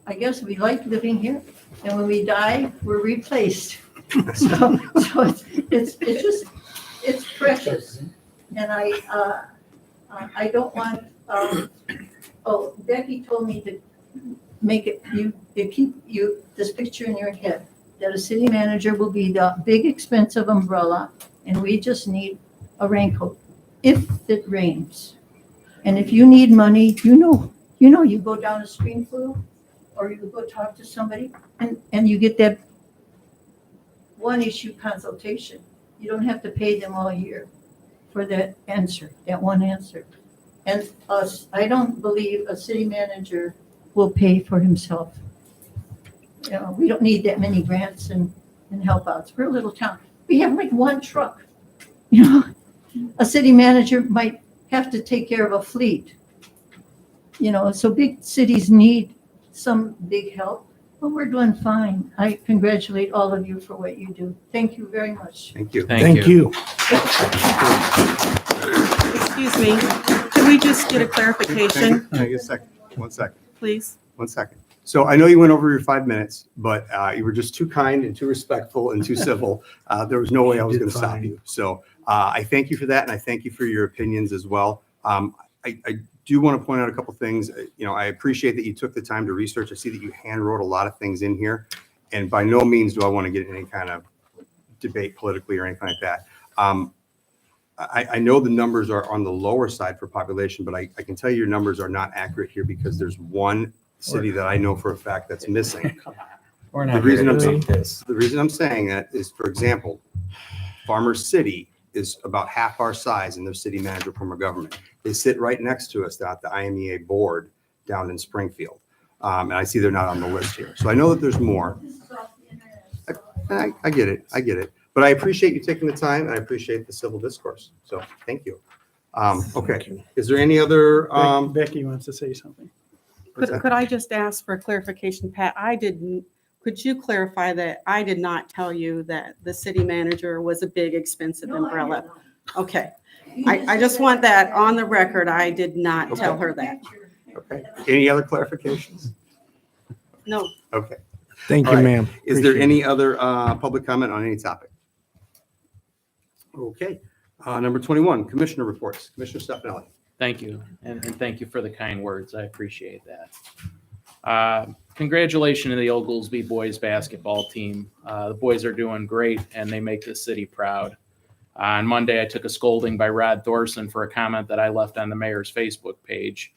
I guess we like living here, and when we die, we're replaced. So it's precious. And I don't want, Becky told me to make it, keep this picture in your head, that a city manager will be the big expensive umbrella, and we just need a raincoat if it rains. And if you need money, you go down a stream flu, or you go talk to somebody, and you get that one issue consultation. You don't have to pay them all year for that one answer. And I don't believe a city manager will pay for himself. We don't need that many grants and help outs. We're a little town. We have like one truck. A city manager might have to take care of a fleet. So big cities need some big help, but we're doing fine. I congratulate all of you for what you do. Thank you very much. Thank you. Thank you. Excuse me, can we just get a clarification, One second. please? 1 second. So I know you went over your 5 minutes, but you were just too kind and too respectful and too civil. There was no way I was going to stop Fine. you. So I thank you for that, and I thank you for your opinions as well. I do want to point out a couple things. I appreciate that you took the time to research. I see that you hand wrote a lot of things in here, and by no means do I want to get in any kind of debate politically or anything like that. I know the numbers are on the lower side for population, but I can tell you your numbers are not accurate here because there's one city that I know for a fact that's missing. We're The not reason here I'm to saying debate this. The reason I'm saying that is, for example, Farmers City is about half our size in their city manager form of government. They sit right next to us at the IMEA board down in Springfield. And I see they're not on the list here. So I know that there's more. I get it. But I appreciate you taking the time, and I appreciate the civil discourse. So thank you. Okay. Is there any other? Becky wants to say something. Could I just ask for clarification, Pat? Could you clarify that I did not tell you that the city manager was a big expensive umbrella? Okay. I just want that on the record. I did not tell her that. Okay. Any other clarifications? No. Okay. Thank All you, right. ma'am. Is there Appreciate any other public comment on any topic? Okay. Number 21, commissioner reports. Commissioner Stefanelli. Thank you, and thank you for the kind words. I appreciate that. congratulations to the Oglesby boys basketball team. The boys are doing great, and they make this city proud. On Monday, I took a scolding by Rod Thorson for a comment that I left on the mayor's Facebook page.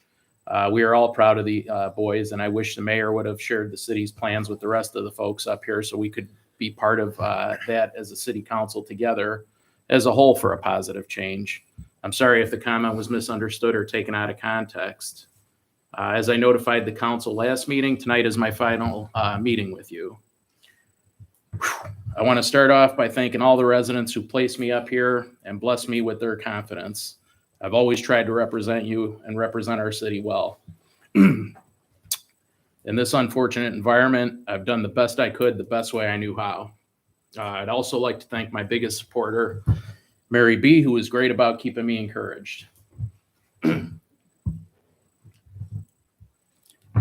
We are all proud of the boys, and I wish the mayor would have shared the city's plans with the rest of the folks up here so we could be part of that as a city council together as a whole for a positive change. I'm sorry if the comment was misunderstood or taken out of context. As I notified the council last meeting, tonight is my final meeting with you. I want to start off by thanking all the residents who placed me up here and blessed me with their confidence. I've always tried to represent you and represent our city well. In this unfortunate environment, I've done the best I could, the best way I knew how. I'd also like to thank my biggest supporter, Mary B., who was great about keeping me encouraged.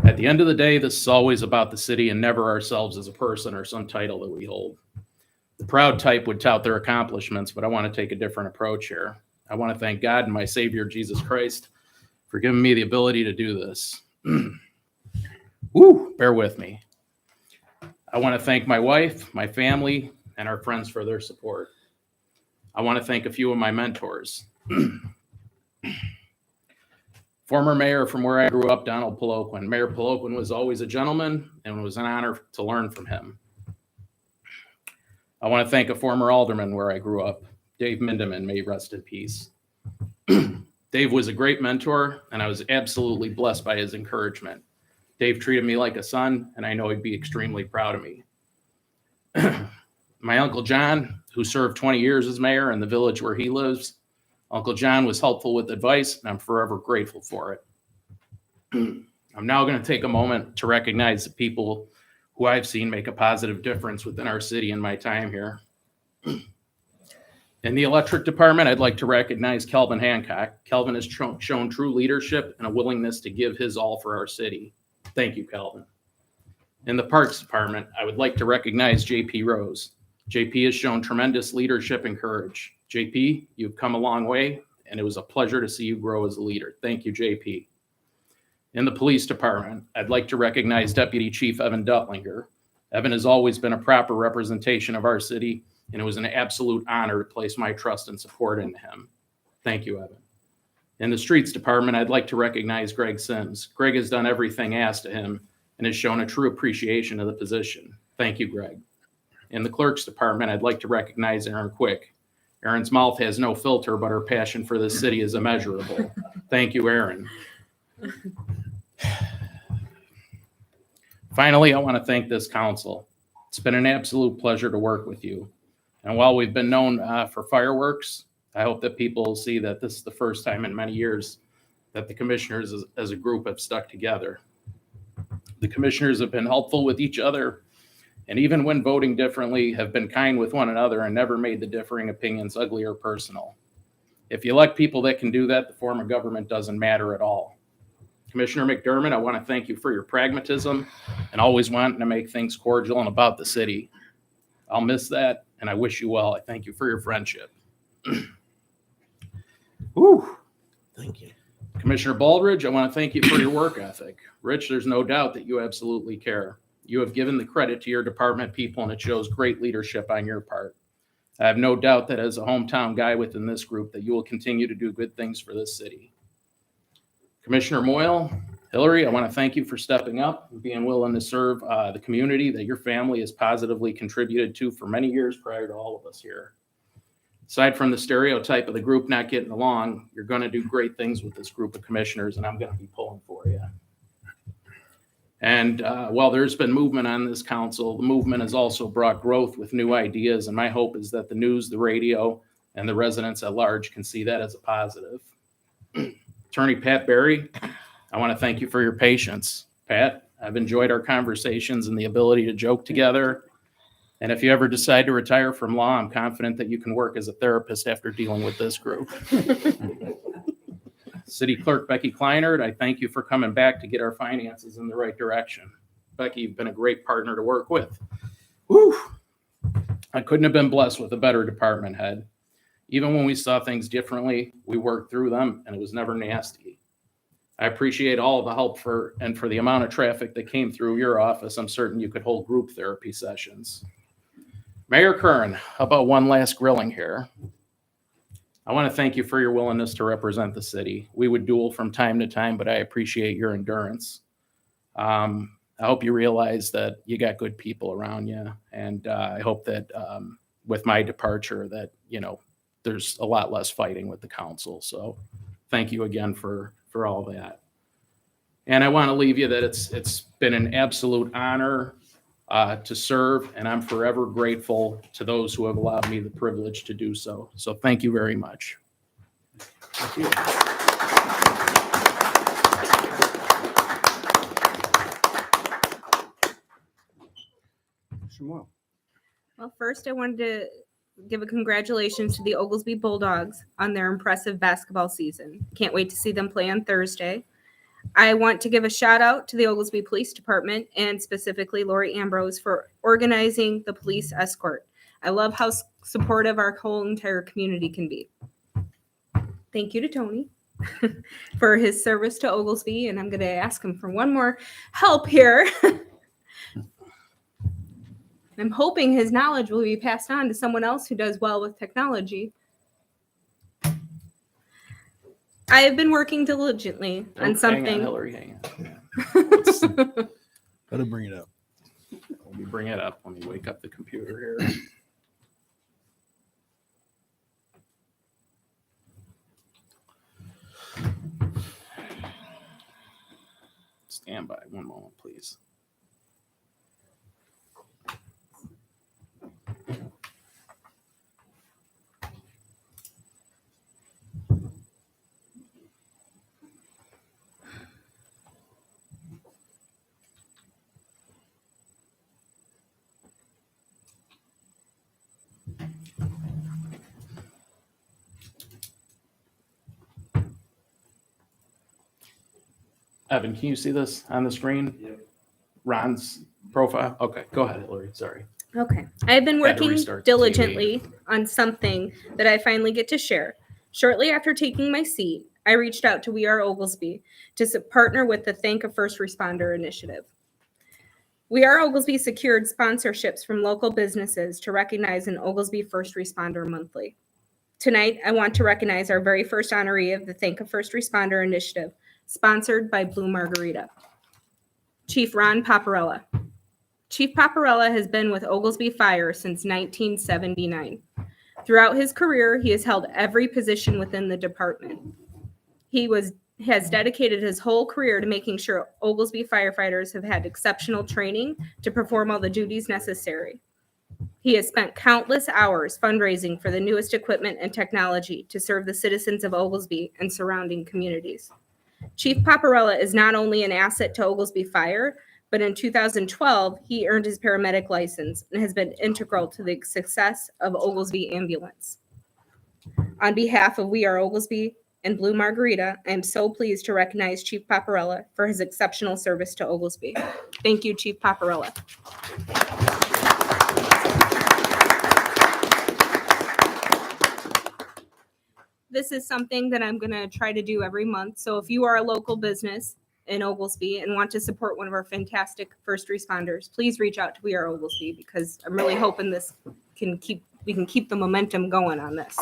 At the end of the day, this is always about the city and never ourselves as a person or some title that we hold. The proud type would tout their accomplishments, but I want to take a different approach here. I want to thank God and my Savior, Jesus Christ, for giving me the ability to do this. Woo, bear with me. I want to thank my wife, my family, and our friends for their support. I want to thank a few of my mentors. Former mayor from where I grew up, Donald Poloquin. Mayor Poloquin was always a gentleman, and it was an honor to learn from him. I want to thank a former alderman where I grew up, Dave Mindeman, may he rest in peace. Dave was a great mentor, and I was absolutely blessed by his encouragement. Dave treated me like a son, and I know he'd be extremely proud of me. My Uncle John, who served 20 years as mayor in the village where he lives, Uncle John was helpful with advice, and I'm forever grateful for it. I'm now going to take a moment to recognize the people who I've seen make a positive difference within our city in my time here. In the electric department, I'd like to recognize Kelvin Hancock. Kelvin has shown true leadership and a willingness to give his all for our city. Thank you, Kelvin. In the parks department, I would like to recognize JP Rose. JP has shown tremendous leadership and courage. JP, you've come a long way, and it was a pleasure to see you grow as a leader. Thank you, JP. In the police department, I'd like to recognize Deputy Chief Evan Duttlinger. Evan has always been a proper representation of our city, and it was an absolute honor to place my trust and support into him. Thank you, Evan. In the streets department, I'd like to recognize Greg Sims. Greg has done everything asked of him and has shown a true appreciation of the position. Thank you, Greg. In the clerk's department, I'd like to recognize Aaron Quick. Erin's mouth has no filter, but her passion for this city is immeasurable. Thank you, Erin. Finally, I want to thank this council. It's been an absolute pleasure to work with you. And while we've been known for fireworks, I hope that people will see that this is the first time in many years that the commissioners as a group have stuck together. The commissioners have been helpful with each other, and even when voting differently, have been kind with one another and never made the differing opinions ugly or personal. If you elect people that can do that, the form of government doesn't matter at all. Commissioner McDermott, I want to thank you for your pragmatism and always wanting to make things cordial and about the city. I'll miss that, and I wish you well. I thank you for your friendship. Woo. Thank you. Commissioner Baldridge, I want to thank you for your work ethic. Rich, there's no doubt that you absolutely care. You have given the credit to your department people, and it shows great leadership on your part. I have no doubt that as a hometown guy within this group, that you will continue to do good things for this city. Commissioner Moyle, Hillary, I want to thank you for stepping up and being willing to serve the community that your family has positively contributed to for many years prior to all of us here. Aside from the stereotype of the group not getting along, you're going to do great things with this group of commissioners, and I'm going to be pulling for you. And while there's been movement on this council, the movement has also brought growth with new ideas, and my hope is that the news, the radio, and the residents at large can see that as a positive. Attorney Pat Berry, I want to thank you for your patience. Pat, I've enjoyed our conversations and the ability to joke together. And if you ever decide to retire from law, I'm confident that you can work as a therapist after dealing with this group. City Clerk Becky Kleinert, I thank you for coming back to get our finances in the right direction. Becky, you've been a great partner to work with. Whew. I couldn't have been blessed with a better department head. Even when we saw things differently, we worked through them, and it was never nasty. I appreciate all the help for the amount of traffic that came through your office. I'm certain you could hold group therapy sessions. Mayor Kern, how about one last grilling here? I want to thank you for your willingness to represent the city. We would duel from time to time, but I appreciate your endurance. I hope you realize that you got good people around you, and I hope that with my departure that, there's a lot less fighting with the council. So thank you again for all that. And I want to leave you that it's been an absolute honor to serve, and I'm forever grateful to those who have allowed me the privilege to do so. So thank you very much. Thank you. Shmuel. Well, first I wanted to give a congratulations to the Oglesby Bulldogs on their impressive basketball season. Can't wait to see them play on Thursday. I want to give a shout out to the Oglesby Police Department and specifically Lori Ambrose for organizing the police escort. I love how supportive our whole entire community can be. Thank you to Tony for his service to Oglesby, and I'm going to ask him for one more help here. I'm hoping his knowledge will be passed on to someone else who does well with technology. I have been working diligently on something. Hang on, Hillary, hang on. Gotta bring it up. Let me bring it up. Let me wake up the computer here. Stand by one moment, please. Evan, can you see this on the screen? Yep. Ron's profile? Okay, go ahead, Hillary. Sorry. Okay. I have been Had to working restart the diligently on something that I finally get to share. Shortly after taking my seat, I reached out to We Are Oglesby to partner with the Thank a First Responder initiative. We Are Oglesby secured sponsorships from local businesses to recognize an Oglesby First Responder monthly. Tonight, I want to recognize our very first honoree of the Thank a First Responder initiative, sponsored by Blue Margarita, Chief Ron Paparella. Chief Paparella has been with Oglesby Fire since 1979. Throughout his career, he has held every position within the department. He has dedicated his whole career to making sure Oglesby firefighters have had exceptional training to perform all the duties necessary. He has spent countless hours fundraising for the newest equipment and technology to serve the citizens of Oglesby and surrounding communities. Chief Paparella is not only an asset to Oglesby Fire, but in 2012, he earned his paramedic license and has been integral to the success of Oglesby Ambulance. On behalf of We Are Oglesby and Blue Margarita, I am so pleased to recognize Chief Paparella for his exceptional service to Oglesby. Thank you, Chief Paparella. This is something that I'm going to try to do every month. So if you are a local business in Oglesby and want to support one of our fantastic first responders, please reach out to We Are Oglesby, because I'm really hoping we can keep the momentum going on this.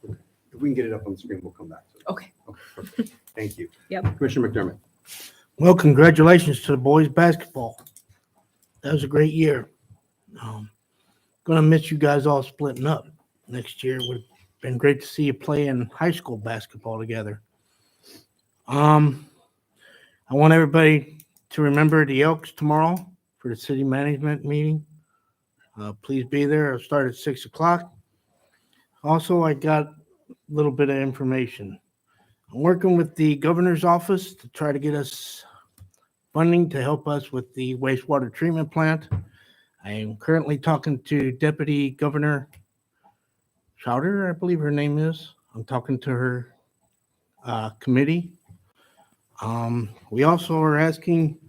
If we can get it up on the screen, we'll come back to it. Okay. Okay, perfect. Thank you. Yep. Commissioner McDermott. Well, congratulations to the boys basketball. That was a great year. Gonna miss you guys all splitting up next year. Would have been great to see you play in high school basketball together. I want everybody to remember the Elks tomorrow for the city management meeting. Please be there. It'll start at 6:00. Also, I got a little bit of information. I'm working with the governor's office to try to get us funding to help us with the wastewater treatment plant. I am currently talking to Deputy Governor Schauder, I believe her name is. I'm talking to her committee. We also are asking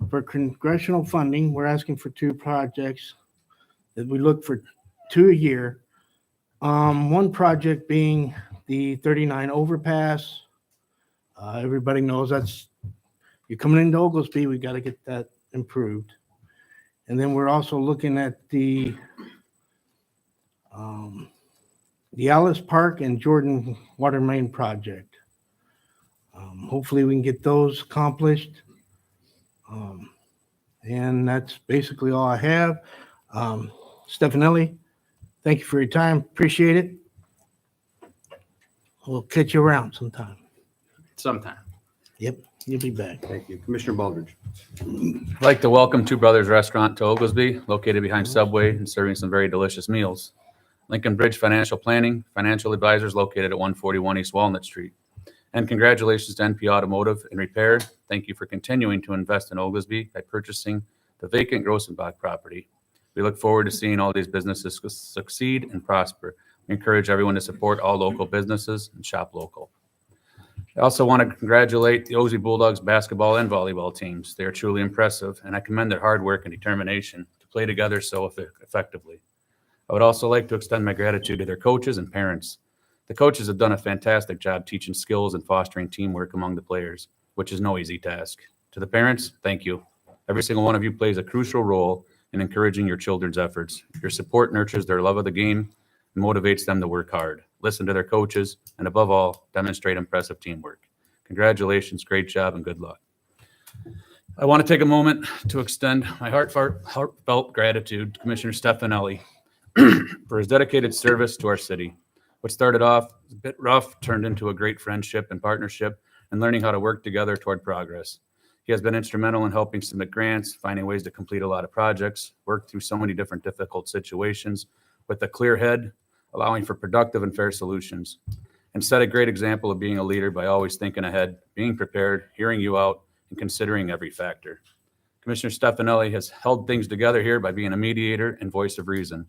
for congressional funding. We're asking for 2 projects that we look for 2 a year. One project being the 39 overpass Everybody knows you're coming into Oglesby, we got to get that improved. And then we're also looking at the Alice Park and Jordan Water Main project. Hopefully we can get those accomplished. And that's basically all I have. Stefanelli, thank you for your time. Appreciate it. We'll catch you around sometime. Sometime. Yep, you'll be back. Thank you. Commissioner Baldridge. I'd like to welcome Two Brothers Restaurant to Oglesby, located behind Subway and serving some very delicious meals. Lincoln Bridge Financial Planning, financial advisors located at 141 East Walnut Street. And congratulations to NP Automotive and Repair. Thank you for continuing to invest in Oglesby by purchasing the vacant Grossenbach property. We look forward to seeing all these businesses succeed and prosper. We encourage everyone to support all local businesses and shop local. I also want to congratulate the Oglesby Bulldogs basketball and volleyball teams. They are truly impressive, and I commend their hard work and determination to play together so effectively. I would also like to extend my gratitude to their coaches and parents. The coaches have done a fantastic job teaching skills and fostering teamwork among the players, which is no easy task. To the parents, thank you. Every single one of you plays a crucial role in encouraging your children's efforts. Your support nurtures their love of the game and motivates them to work hard, listen to their coaches, and above all, demonstrate impressive teamwork. Congratulations, great job, and good luck. I want to take a moment to extend my heartfelt gratitude to Commissioner Stefanelli for his dedicated service to our city. What started off a bit rough turned into a great friendship and partnership and learning how to work together toward progress. He has been instrumental in helping submit grants, finding ways to complete a lot of projects, work through so many different difficult situations with a clear head, allowing for productive and fair solutions, and set a great example of being a leader by always thinking ahead, being prepared, hearing you out, and considering every factor. Commissioner Stefanelli has held things together here by being a mediator and voice of reason.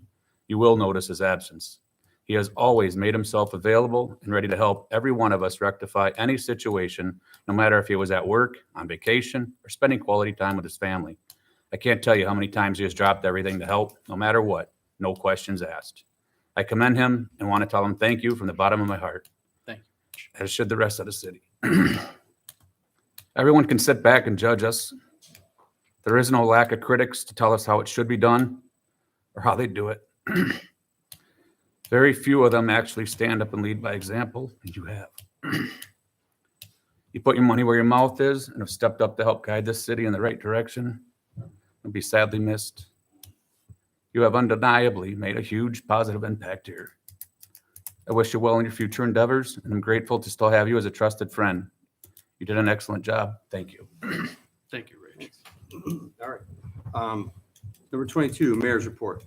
You will notice his absence. He has always made himself available and ready to help every one of us rectify any situation, no matter if he was at work, on vacation, or spending quality time with his family. I can't tell you how many times he has dropped everything to help, no matter what, no questions asked. I commend him and want to tell him thank you from the bottom of my heart. Thank you. As should the rest of the city. Everyone can sit back and judge us. There is no lack of critics to tell us how it should be done or how they do it. Very few of them actually stand up and lead by example, and you have. You put your money where your mouth is and have stepped up to help guide this city in the right direction and be sadly missed. You have undeniably made a huge positive impact here. I wish you well in your future endeavors, and I'm grateful to still have you as a trusted friend. You did an excellent job. Thank you. Thank you, Rich. All right. Number 22, Mayor's Report.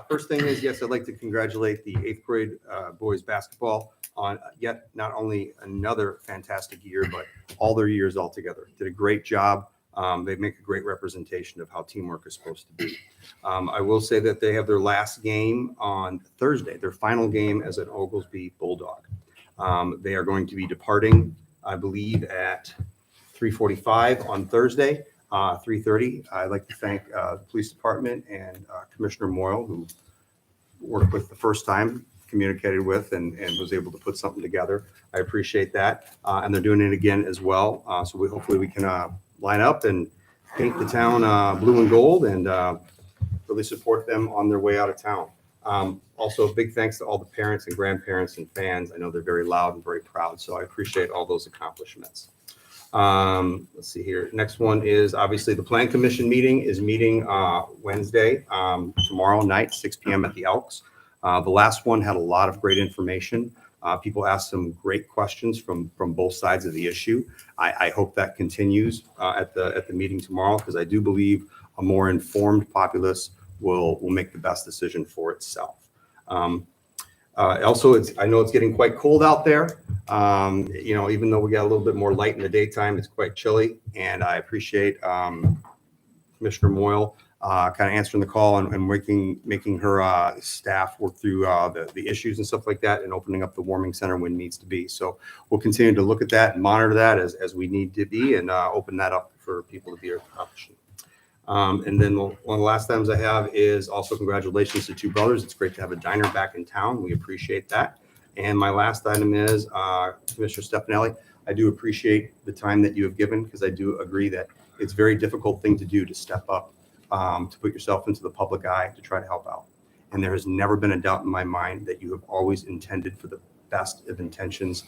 First thing is, yes, I'd like to congratulate the 8th grade boys basketball on yet not only another fantastic year, but all their years all together. Did a great job. They make a great representation of how teamwork is supposed to be. I will say that they have their last game on Thursday, their final game as an Oglesby Bulldog. They are going to be departing, I believe, at 3:45 on Thursday. 3:30. I'd like to thank the police department and Commissioner Moyle, who worked with the first time, communicated with, and was able to put something together. I appreciate that. And they're doing it again as well. So hopefully we can line up and paint the town blue and gold and really support them on their way out of town. Also, big thanks to all the parents and grandparents and fans. I know they're very loud and very proud, so I appreciate all those accomplishments. Let's see here. Next one is obviously the Plan Commission meeting is meeting Wednesday, tomorrow night, 6 p.m. at the Elks. The last one had a lot of great information. People asked some great questions from both sides of the issue. I hope that continues at the meeting tomorrow, because I do believe a more informed populace will make the best decision for itself. Also, I know it's getting quite cold out there. Even though we got a little bit more light in the daytime, it's quite chilly. And I appreciate Commissioner Moyle kind of answering the call and making her staff work through the issues and stuff like that, and opening up the warming center when needs to be. So we'll continue to look at that and monitor that as we need to be, and open that up for people to be option. And then one of the last items I have is also congratulations to Two Brothers. It's great to have a diner back in town. We appreciate that. And my last item is Commissioner Stefanelli. I do appreciate the time that you have given, because I do agree that it's a very difficult thing to do, to step up, to put yourself into the public eye to try to help out. And there has never been a doubt in my mind that you have always intended for the best of intentions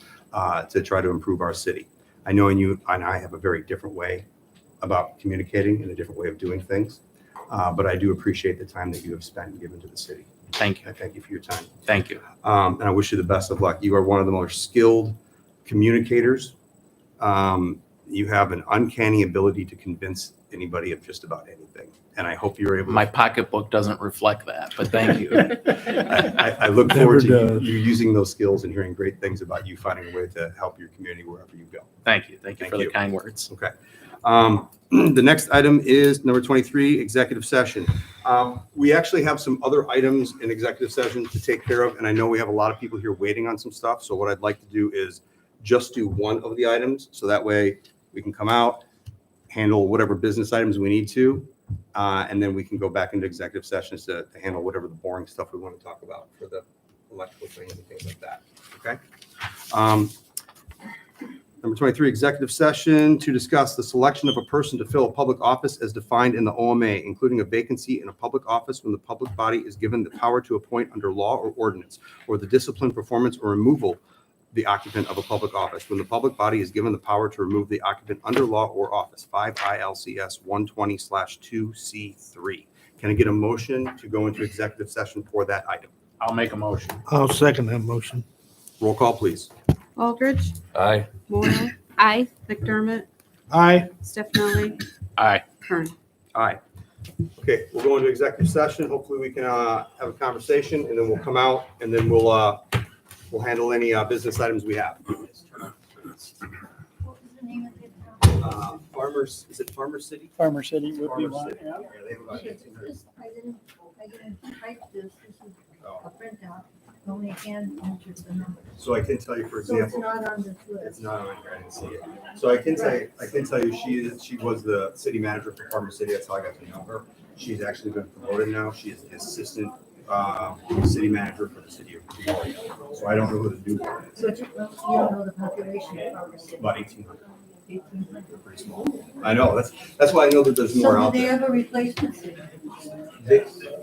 to try to improve our city. I know you and I have a very different way about communicating and a different way of doing things, but I do appreciate the time that you have spent and given to the city. Thank you. I thank you for your time. Thank you. And I wish you the best of luck. You are one of the most skilled communicators. You have an uncanny ability to convince anybody of just about anything. And I hope you're able to. My pocketbook doesn't reflect that, but thank you. I look forward to Never does. you using those skills and hearing great things about you finding a way to help your community wherever you go. Thank you. Thank you Thank for you. the kind words. Okay. The next item is number 23, executive session. We actually have some other items in executive session to take care of, and I know we have a lot of people here waiting on some stuff. So what I'd like to do is just do one of the items, so that way we can come out, handle whatever business items we need to, and then we can go back into executive sessions to handle whatever the boring stuff we want to talk about for the electrical things and things like that. Okay. Number 23, executive session to discuss the selection of a person to fill a public office as defined in the OMA, including a vacancy in a public office when the public body is given the power to appoint under law or ordinance, or the discipline, performance, or removal the occupant of a public office when the public body is given the power to remove the occupant under law or office. 5 ILCS 120/2C3. Can I get a motion to go into executive session for that item? I'll make a motion. I'll second that motion. Roll call, please. Aldridge, Aye. Moyle, Aye. McDermott, Aye. Stefani, Aye. Kern. Aye. Okay, we'll go into executive session. Hopefully we can have a conversation, and then we'll come out, and then we'll handle any business items we have. What was the name of the town? Farmers, is it Farmer City? Farmer City would be Farmer one, City. yeah. Yeah, they have about Okay, 1,800. this- I didn't type this. This is Oh. a printout. Only hand entered the number. So I can tell you, for So it's example, not on this it's list. not on here, I didn't see it. So I can tell you, she was the city manager for Farmer City. That's how I got to know her. She's actually been promoted now. She is the assistant city manager for the city of Peoria. So I don't know who the new one is. So you don't know the population of Farmer City? About 1,800. 1,800. They're pretty small. I know, that's why I know that there's more So out do they there. have a replacement city?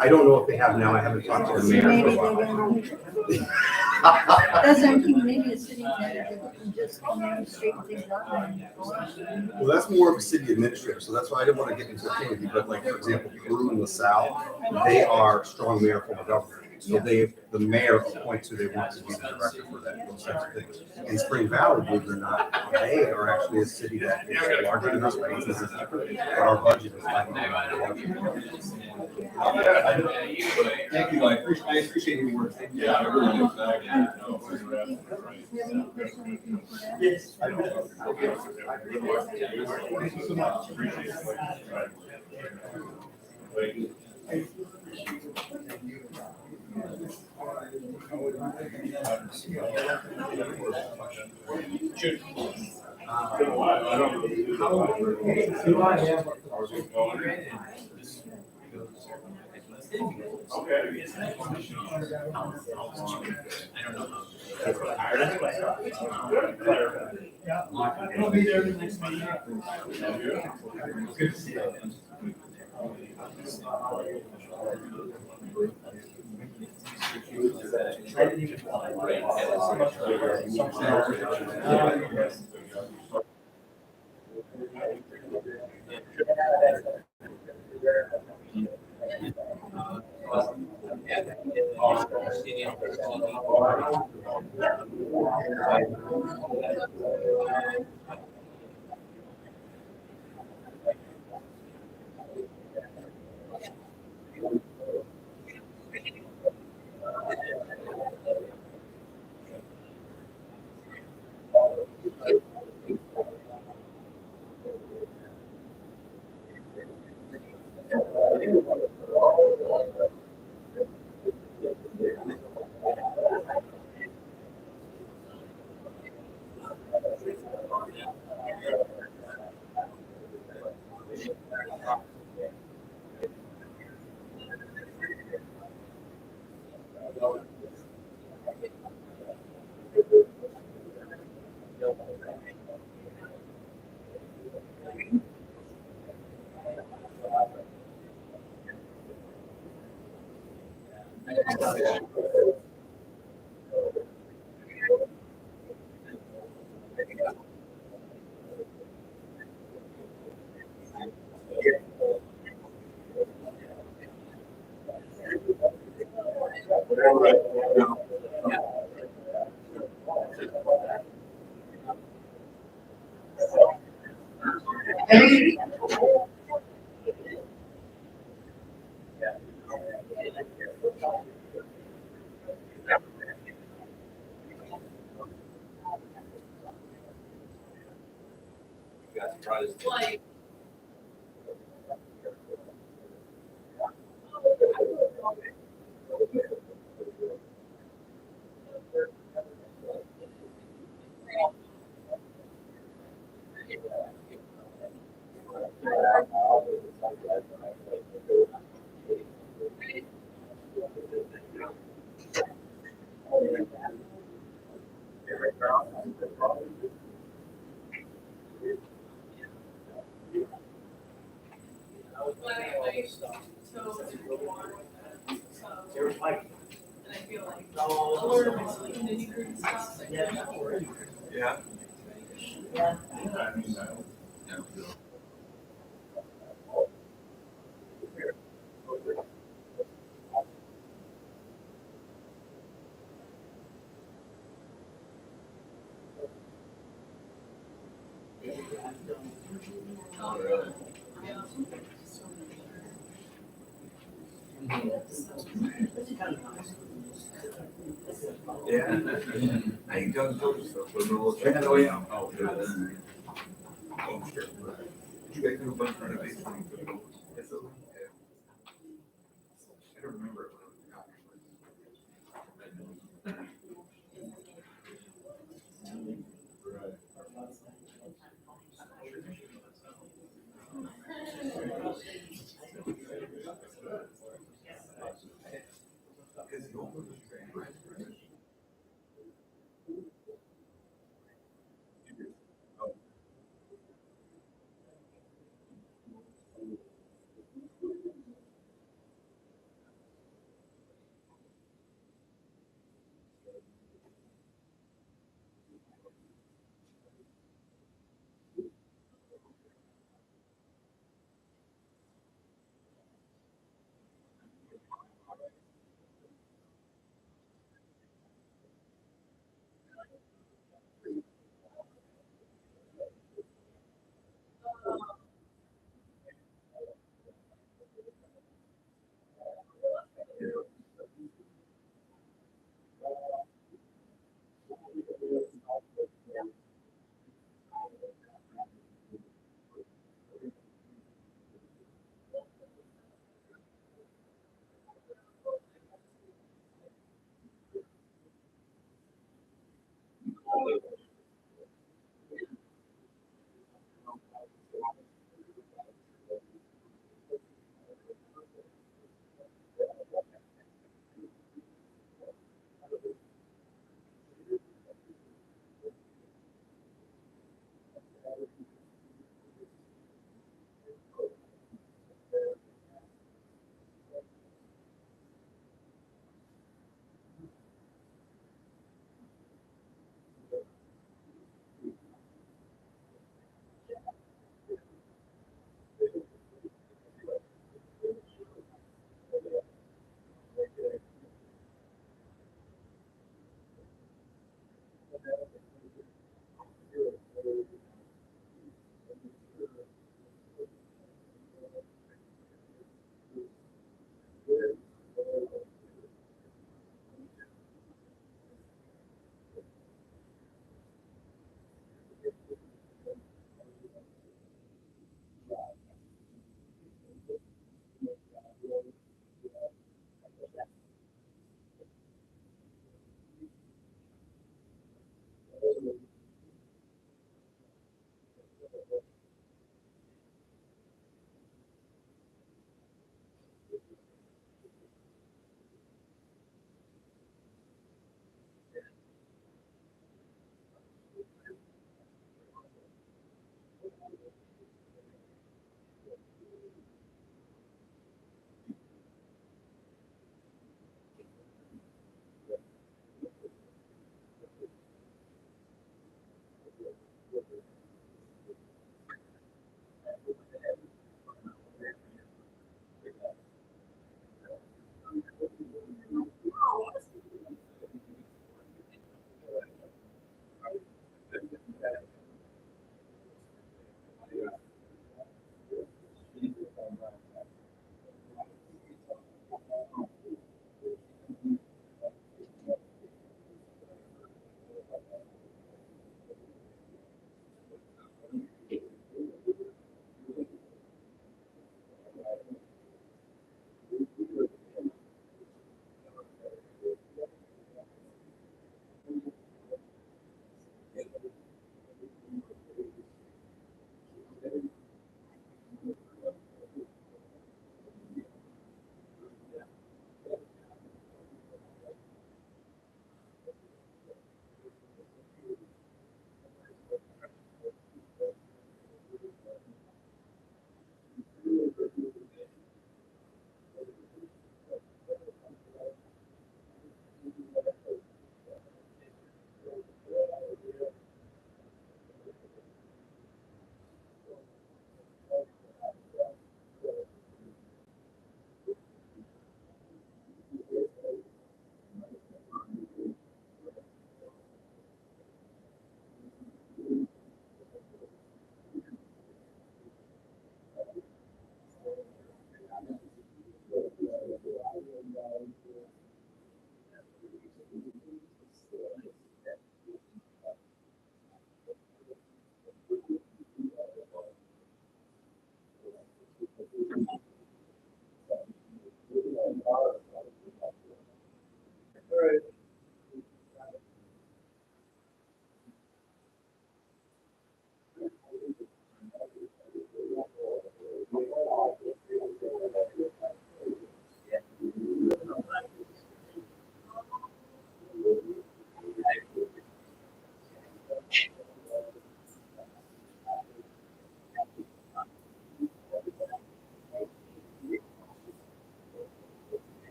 I don't know if they have now. I haven't talked to the So mayor maybe for a they while. don't. Doesn't mean maybe a city manager can just come in and straighten things out and go on. Well, that's more of a city administrator, so that's why I didn't want to get into a thing with you, but like, for example, Peru and LaSalle, they are strong mayor form of government. So the mayor appoints who they want to be the director for that, those types of things. In Spring Valley, believe it or not, they are actually a city that is larger than us by 18%, but our budget is like. Thank you, I appreciate your work. Yeah, I really do. Have any questions for that? Yes. Thank you so much. Appreciate it. I'll be there the next meeting. Good to see you.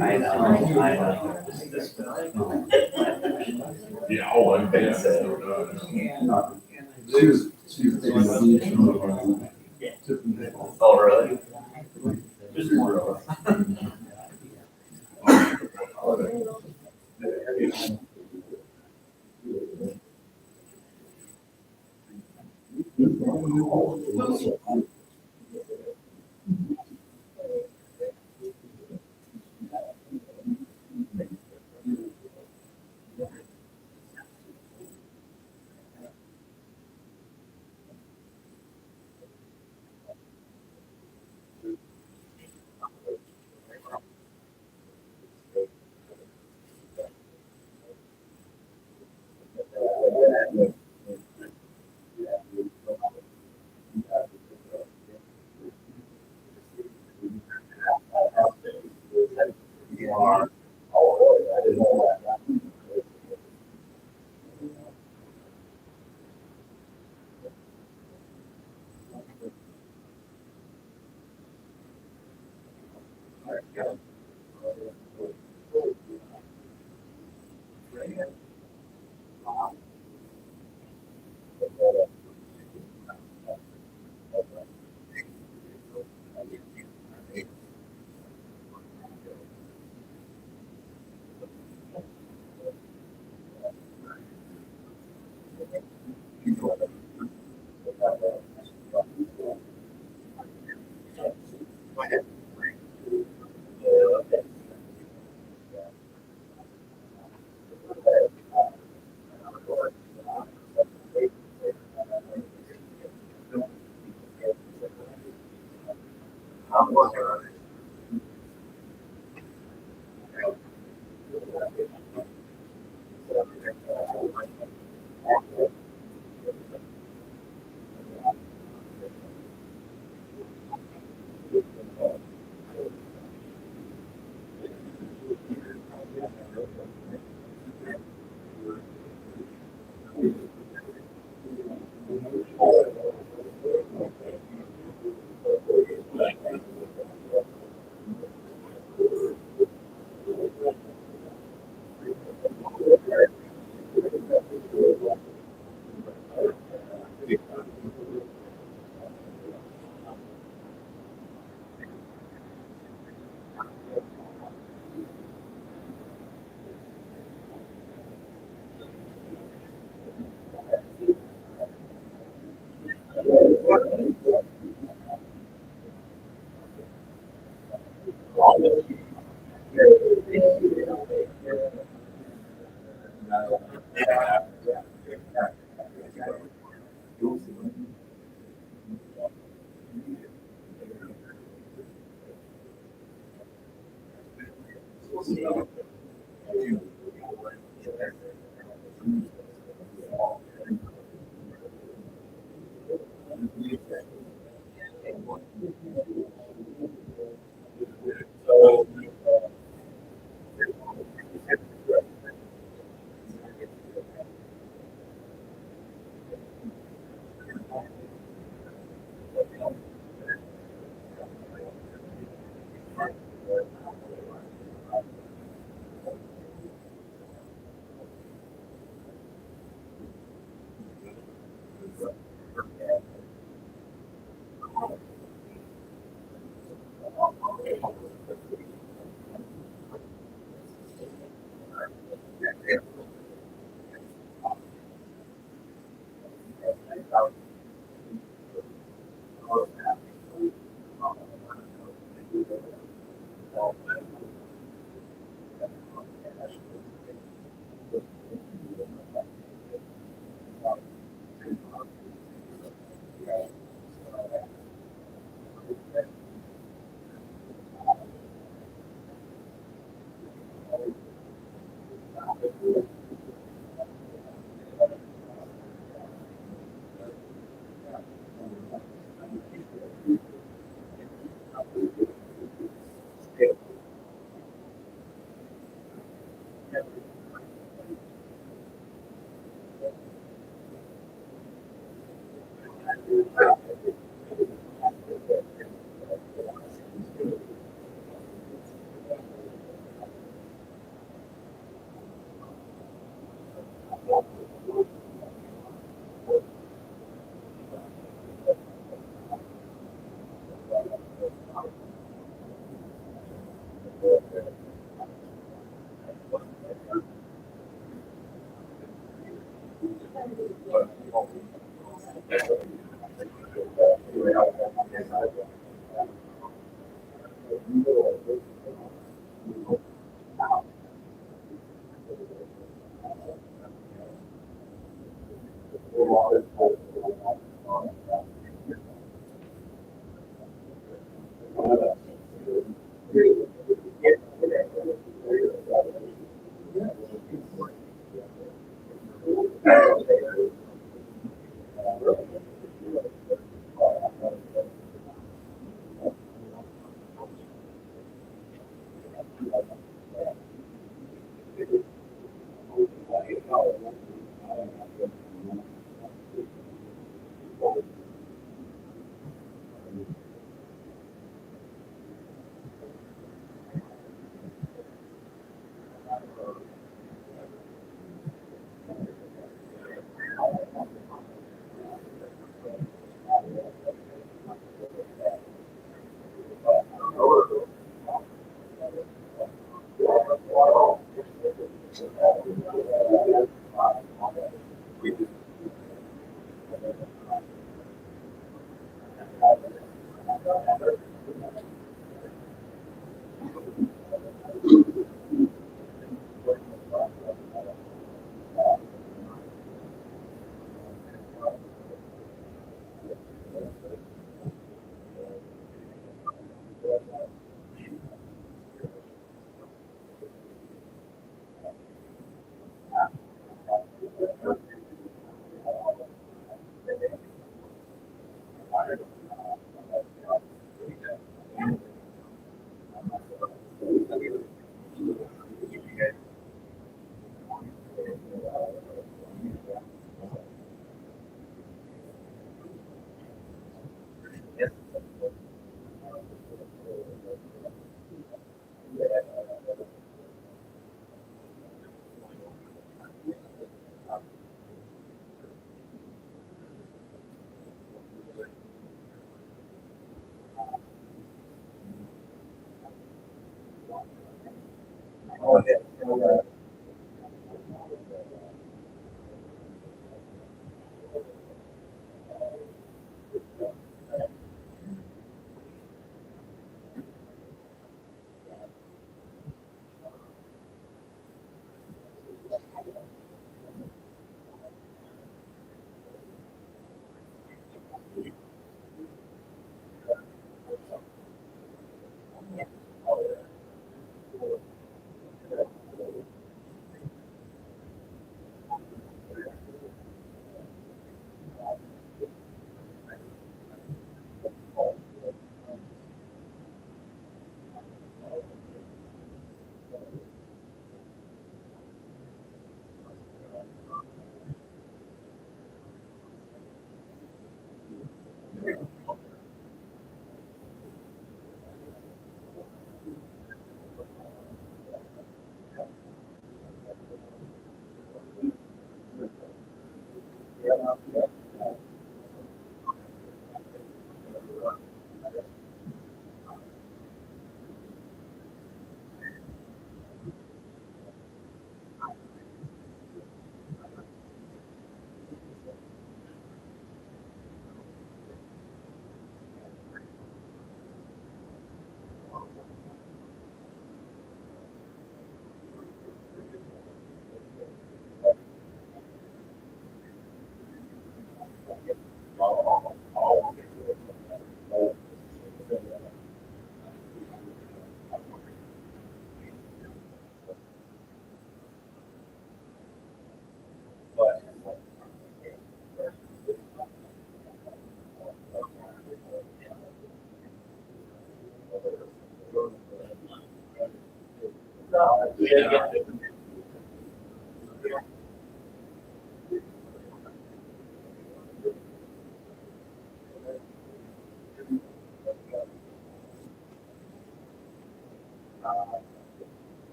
I know. Yeah, oh, I bet. Oh, really? Just more.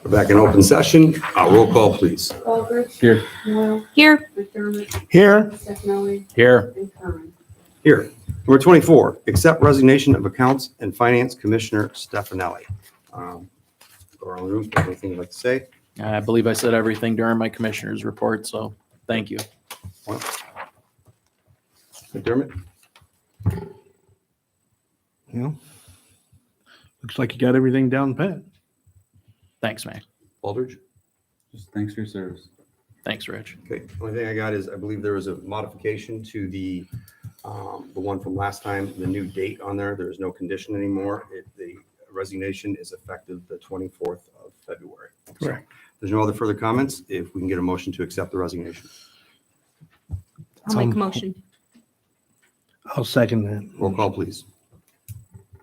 We're back in open session. Roll call, please. Baldridge. Here. Moyle. Here. McDermott. Here, Stefani. Here. And Kern. Here. Number 24, accept resignation of Accounts and Finance Commissioner Stefanelli. Go around the room, anything you'd like to say? I believe I said everything during my commissioner's report, so thank you. McDermott? you know, looks like you got everything down pat. Thanks, Mac. Baldridge? Just thanks for your service. Thanks, Rich. Okay, only thing I got is I believe there was a modification to the one from last time, the new date on there. There is no condition anymore. The resignation is effective the 24th of February. So, Correct. there's no other further comments. If we can get a motion to accept the resignation. I'll make a motion. I'll second that. Roll call, please.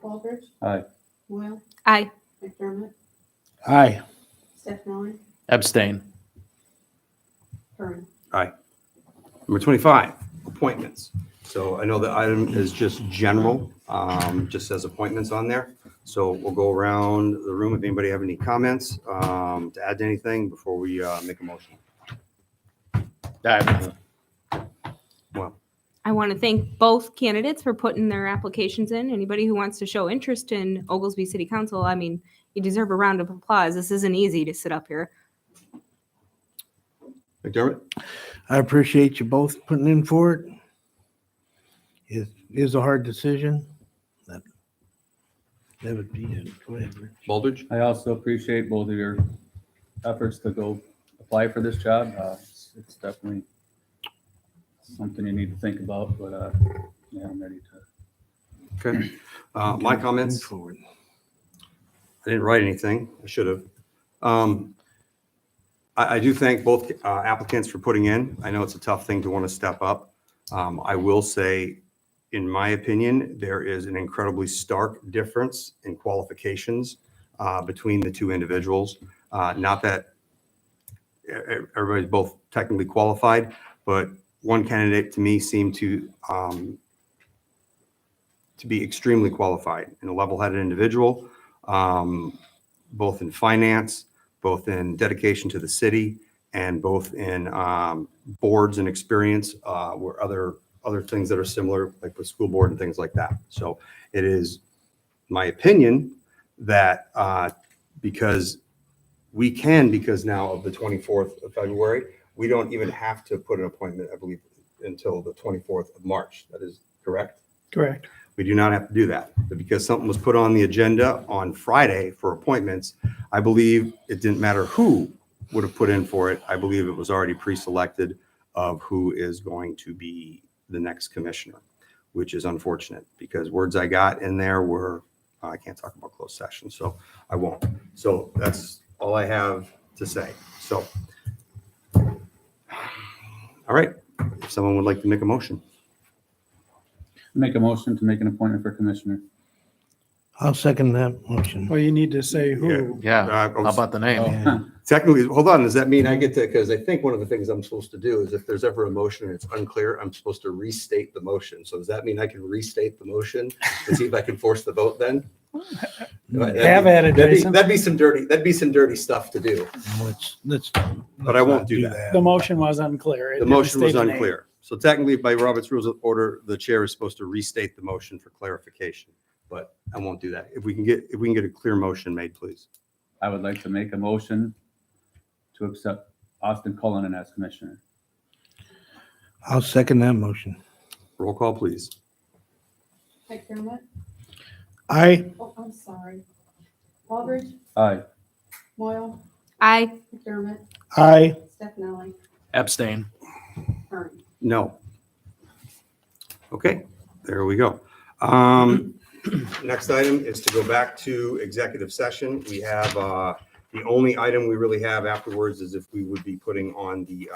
Baldridge. Aye. Moyle. Aye. McDermott. Aye. Stefani. Abstain. Kern. Number 25, appointments. So I know the item is just general, just says appointments on there. So we'll go around the room if anybody have any comments to add to anything before we make a motion. Well, I want to thank both candidates for putting their applications in. Anybody who wants to show interest in Oglesby City Council, I mean, you deserve a round of applause. This isn't easy to sit up here. McDermott? I appreciate you both putting in for it. It is a hard decision. That would be it. Go ahead, Rich. Baldridge? I also appreciate both of your efforts to go apply for this job. It's definitely something you need to think about, but yeah, I'm ready to. Okay. My comments, Forward. I didn't write anything. I should have. I do thank both applicants for putting in. I know it's a tough thing to want to step up. I will say, in my opinion, there is an incredibly stark difference in qualifications between the two individuals. Not that everybody's both technically qualified, but one candidate to me seemed to be extremely qualified and a level-headed individual, both in finance, both in dedication to the city, and both in boards and experience where other things that are similar, like with school board and things like that. So it is my opinion that because now of the 24th of February, we don't even have to put an appointment, I believe, until the 24th of March. That is correct? Correct. We do not have to do that. But because something was put on the agenda on Friday for appointments, I believe it didn't matter who would have put in for it. I believe it was already pre-selected of who is going to be the next commissioner, which is unfortunate because words I got in there were, I can't talk about closed session, so I won't. So that's all I have to say. So, all right, if someone would like to make a motion. Make a motion to make an appointment for commissioner. I'll second that motion. Well, you need to say who. Yeah. How about the name? Yeah. Technically, hold on, does that mean I get to, because I think one of the things I'm supposed to do is if there's ever a motion and it's unclear, I'm supposed to restate the motion. So does that mean I can restate the motion and see if I can force the vote then? Have at it, Jason. That'd be some dirty stuff to do, Let's but I won't not do that. The motion was unclear. It The didn't motion was state the name. unclear. So technically, by Robert's Rules of Order, the chair is supposed to restate the motion for clarification, but I won't do that. If we can get a clear motion made, please. I would like to make a motion to accept Austin Cullinan as commissioner. I'll second that motion. Roll call, please. McDermott. Aye. Oh, I'm sorry. Baldridge. Aye. Moyle. Aye. McDermott. Aye. Stefani. Abstain. No. Okay, there we go. Next item is to go back to executive session. We have, the only item we really have afterwards is if we would be putting on the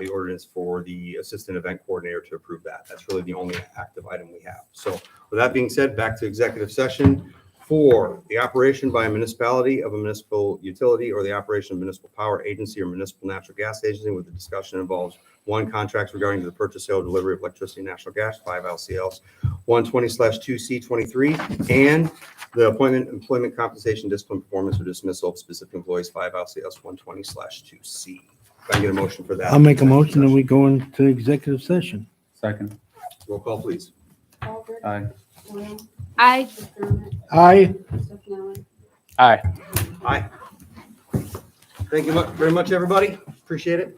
ordinance for the assistant event coordinator to approve that. That's really the only active item we have. So with that being said, back to executive session for the operation by a municipality of a municipal utility or the operation of municipal power agency or municipal natural gas agency, with the discussion involves one, contracts regarding the purchase, sale, or delivery of electricity and natural gas, 5 LCLs 120/2C23, and the appointment, employment compensation, discipline, performance, or dismissal of specific employees, 5 LCLs 120/2C. Can I get a motion for that? I'll make a motion that we go into executive session. Second. Roll call, please. Aye. I Aye. Aye. Aye. Thank you very much, everybody. Appreciate it.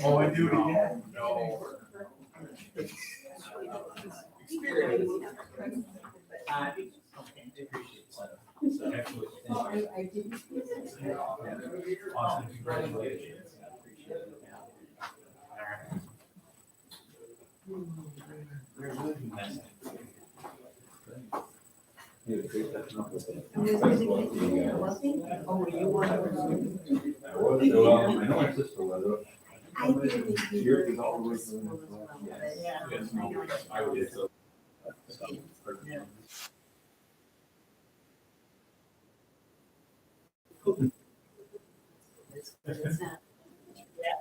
Oh, I do it again? No.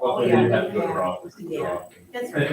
Well, you have to go to the office. Yeah, that's right.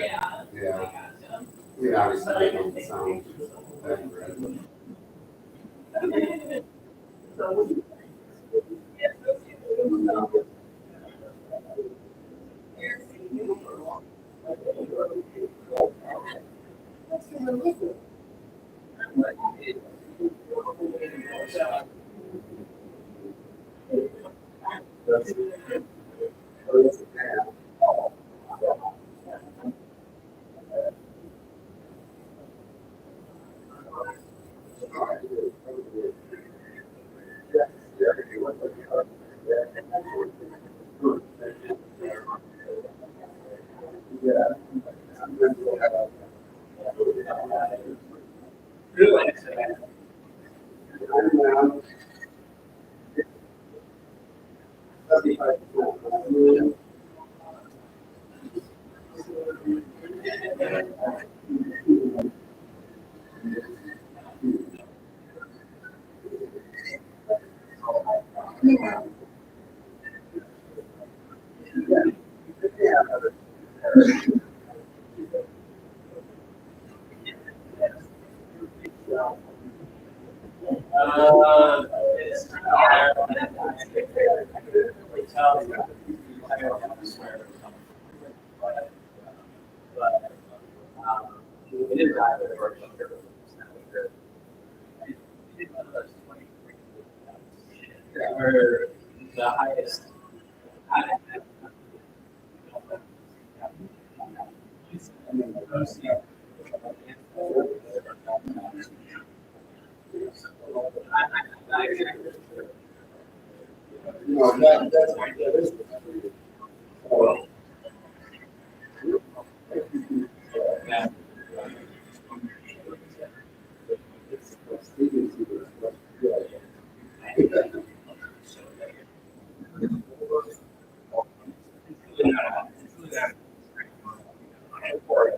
Yeah. We obviously don't sound that great.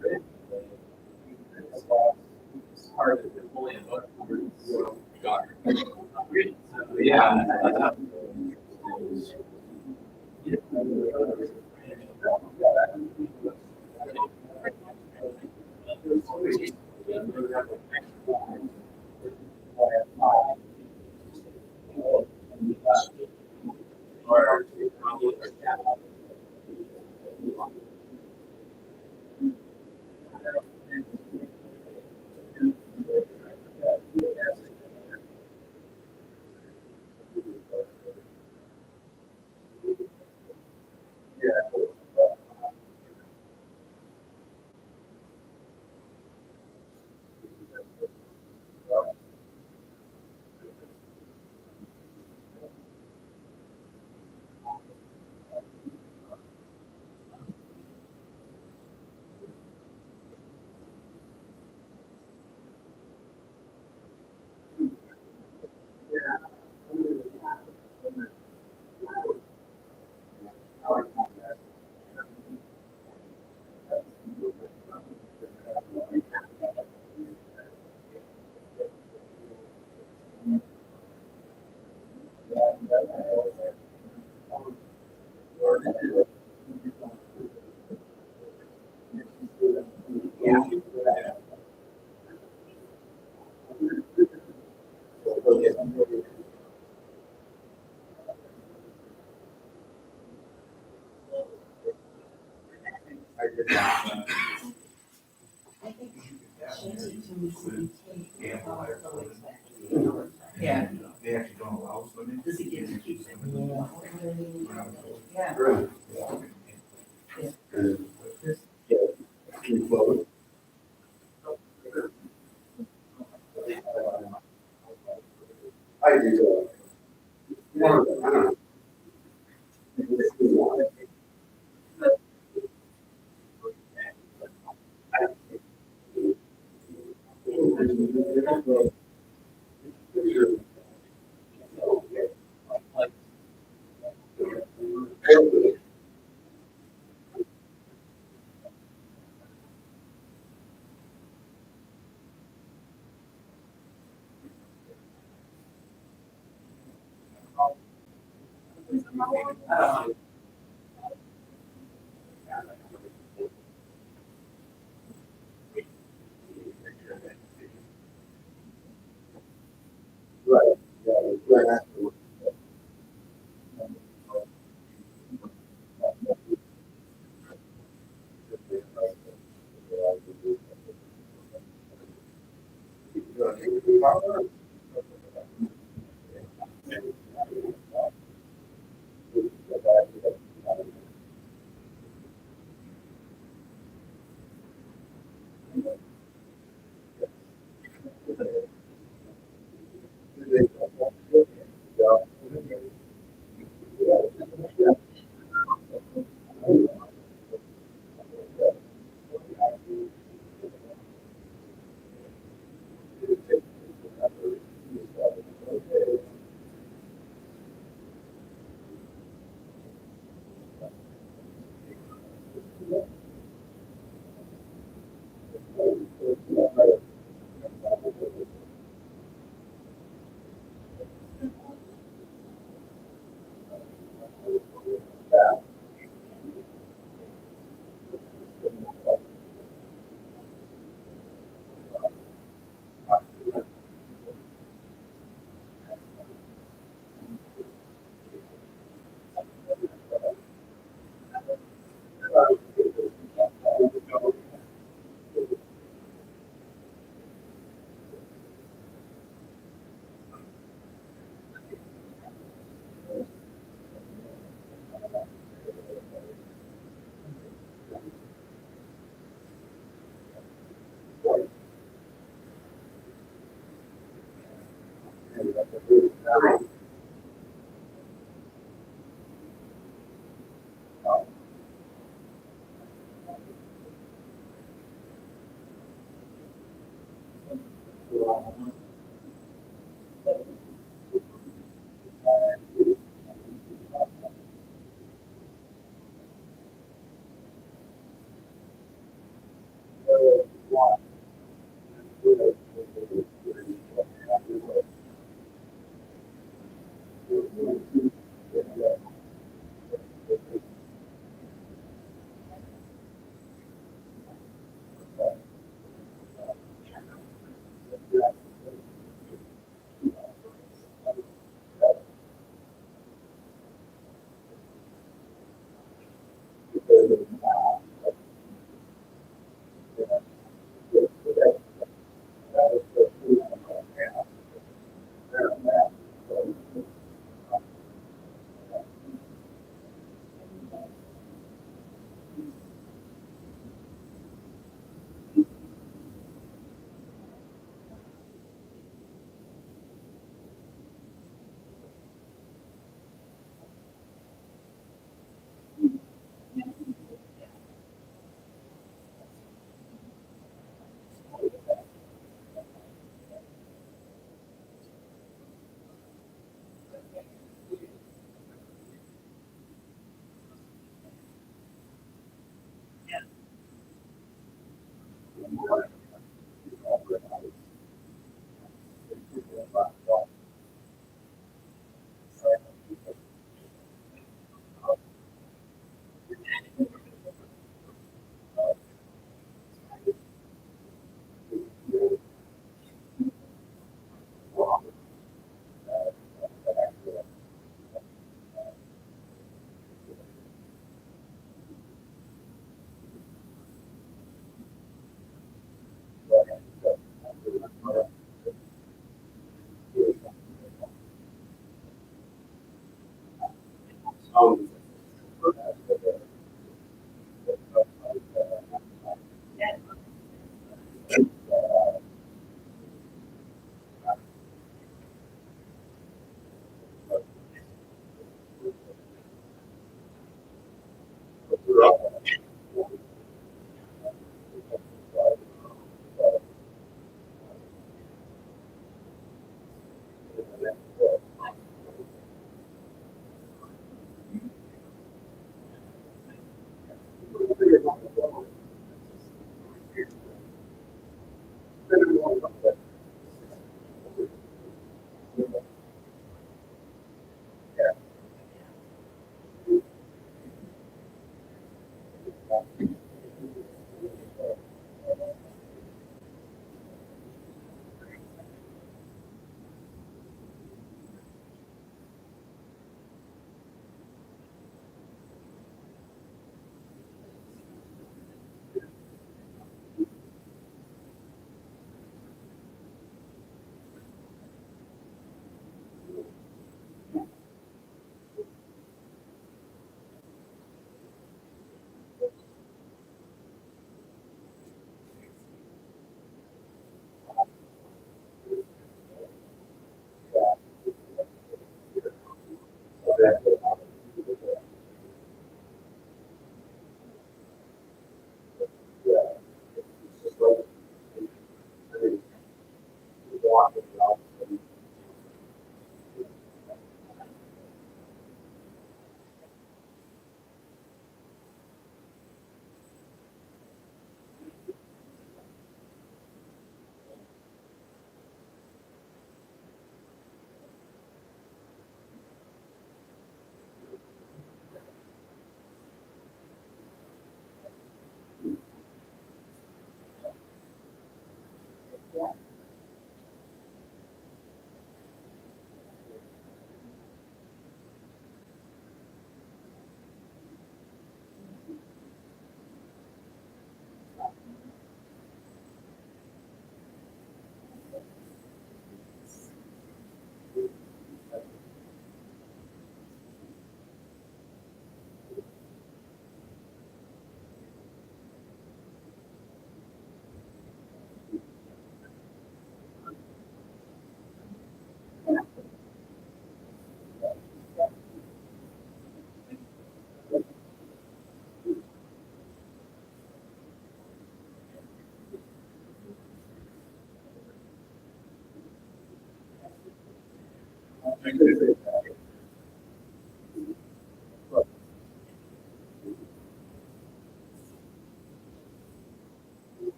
Yeah. Yeah. They actually don't allow swimming. Does he get to keep it? Yeah. I do.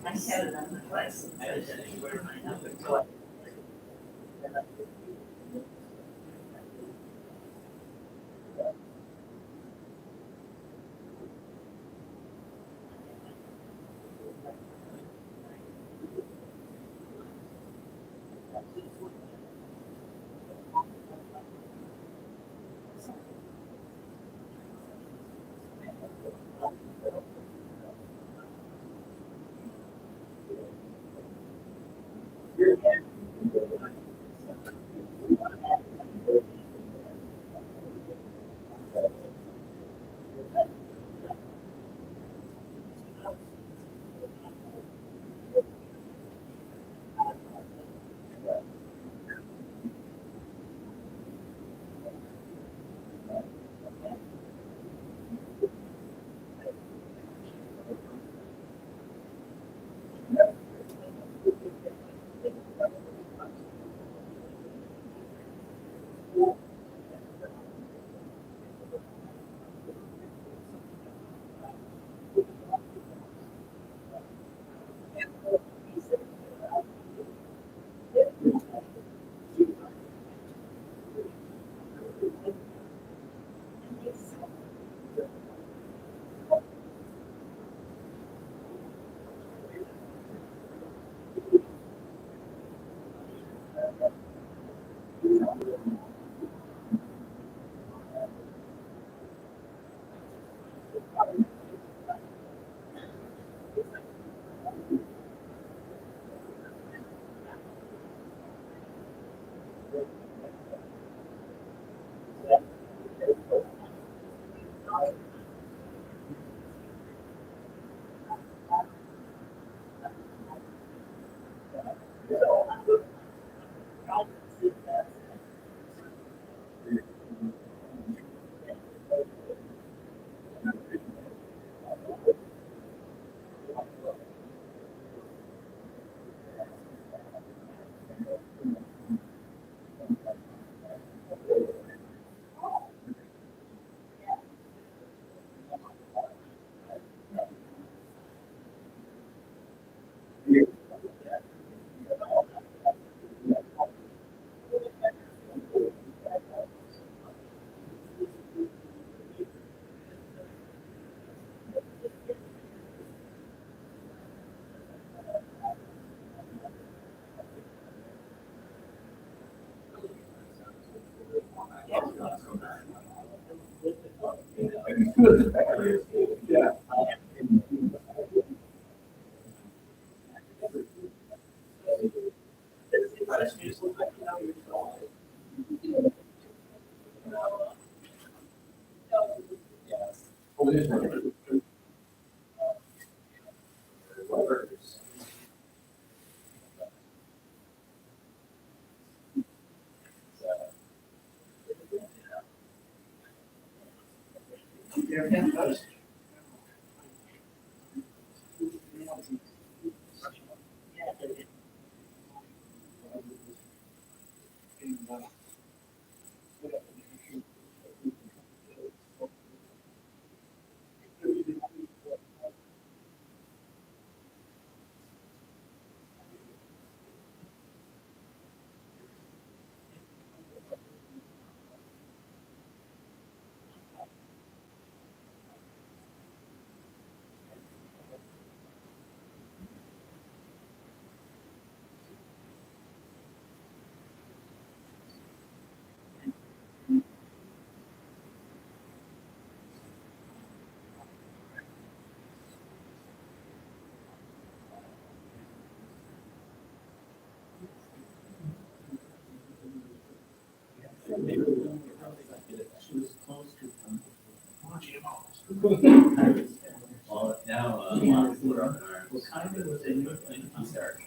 I had it on my license. I didn't wear my number. Well, now, we're up in our. What kind of was it? Start.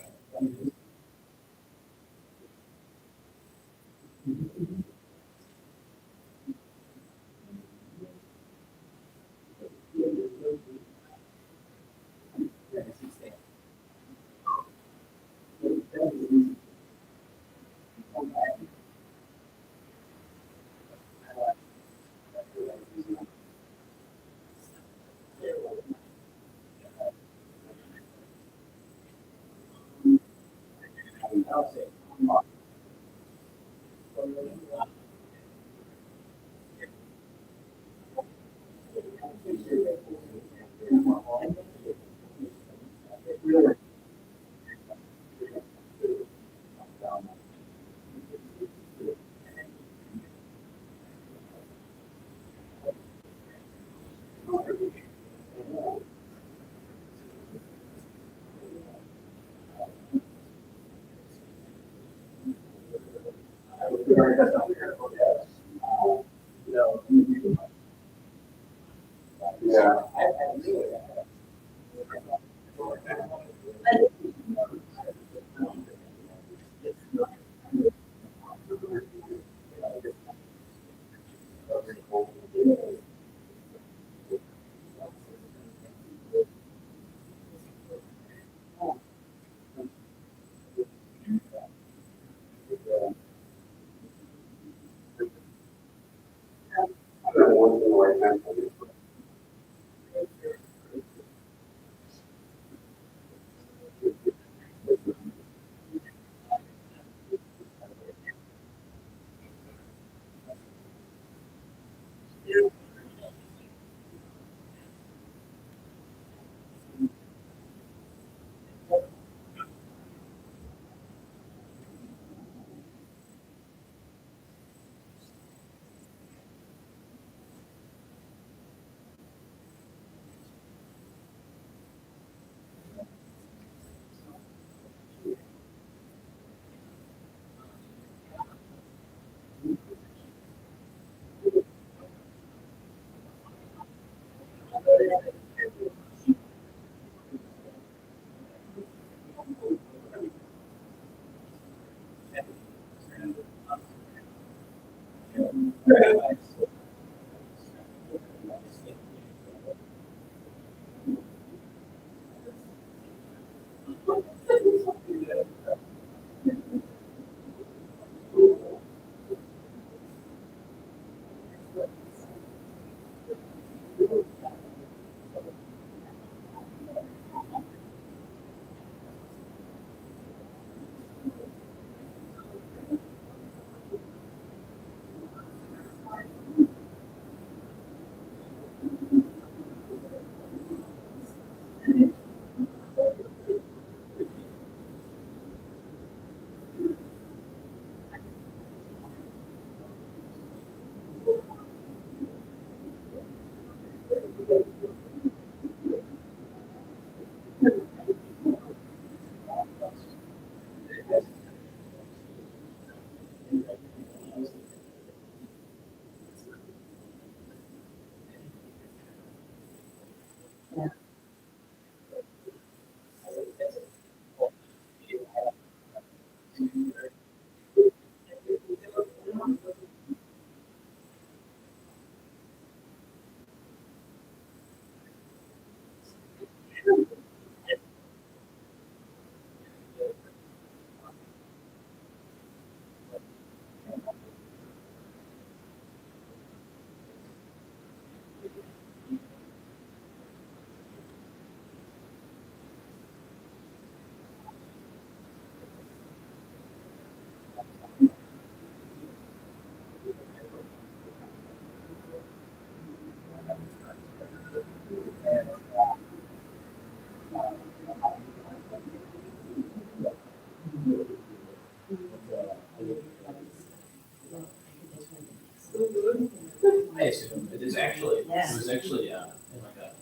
I assume it is actually, it was actually, like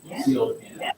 Yeah. a sealed can.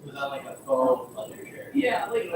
Was that like a faux leather chair? Yeah, like,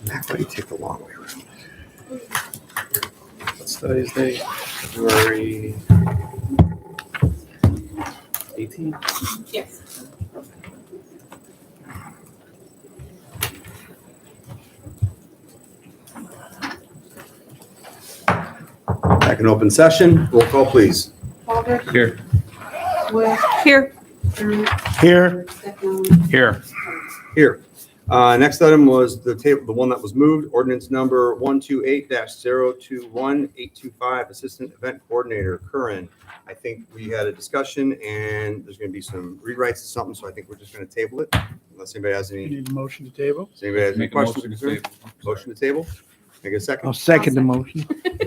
Mac, why do you take the long way around? What's today's date? February 18th? Yes. Back in open session. Roll call, please. Baldridge. Here. Webb. Here. McDermott. Here, Stefani. Here. Here. Next item was the table, the one that was moved, ordinance number 128-021-825, Assistant Event Coordinator, Curran. I think we had a discussion and there's going to be some rewrites to something, so I think we're just going to table it unless anybody has You any, need a motion to table? does anybody has any Make a motion questions? to or concerns? table. Motion to table? Make a I'll second. second the motion.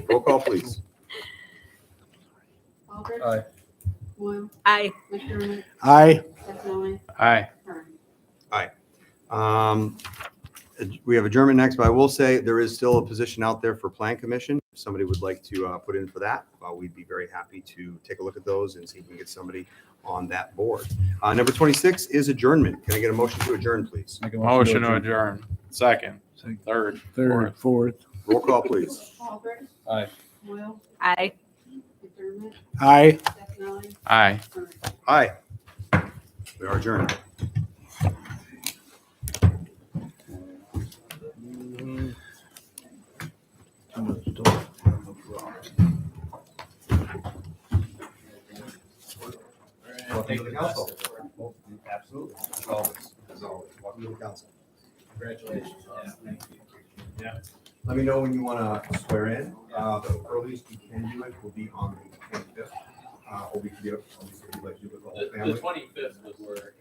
Roll call, please. Baldridge. Aye. Webb. Aye. McDermott. Aye. Stefani. Aye. Kern. We have adjournment next, but I will say there is still a position out there for Plan Commission. If somebody would like to put in for that, we'd be very happy to take a look at those and see if we can get somebody on that board. Number 26 is adjournment. Can I get a motion to adjourn, please? Make a Motion to adjourn. Second, Second. third, Third, fourth. Roll call, please. Baldridge. Aye. Webb. Aye. McDermott. Aye. Stefani. Aye. Kern. Aye. We are adjourned. Welcome to the council. Absolutely. As always. As always. Welcome to the council. Congratulations. Yeah, thank you. Let me know when you want to swear in. The earliest you can do it will be on the 25th. Or we can do it, obviously, if you'd like to do it with the whole family. 25th would work.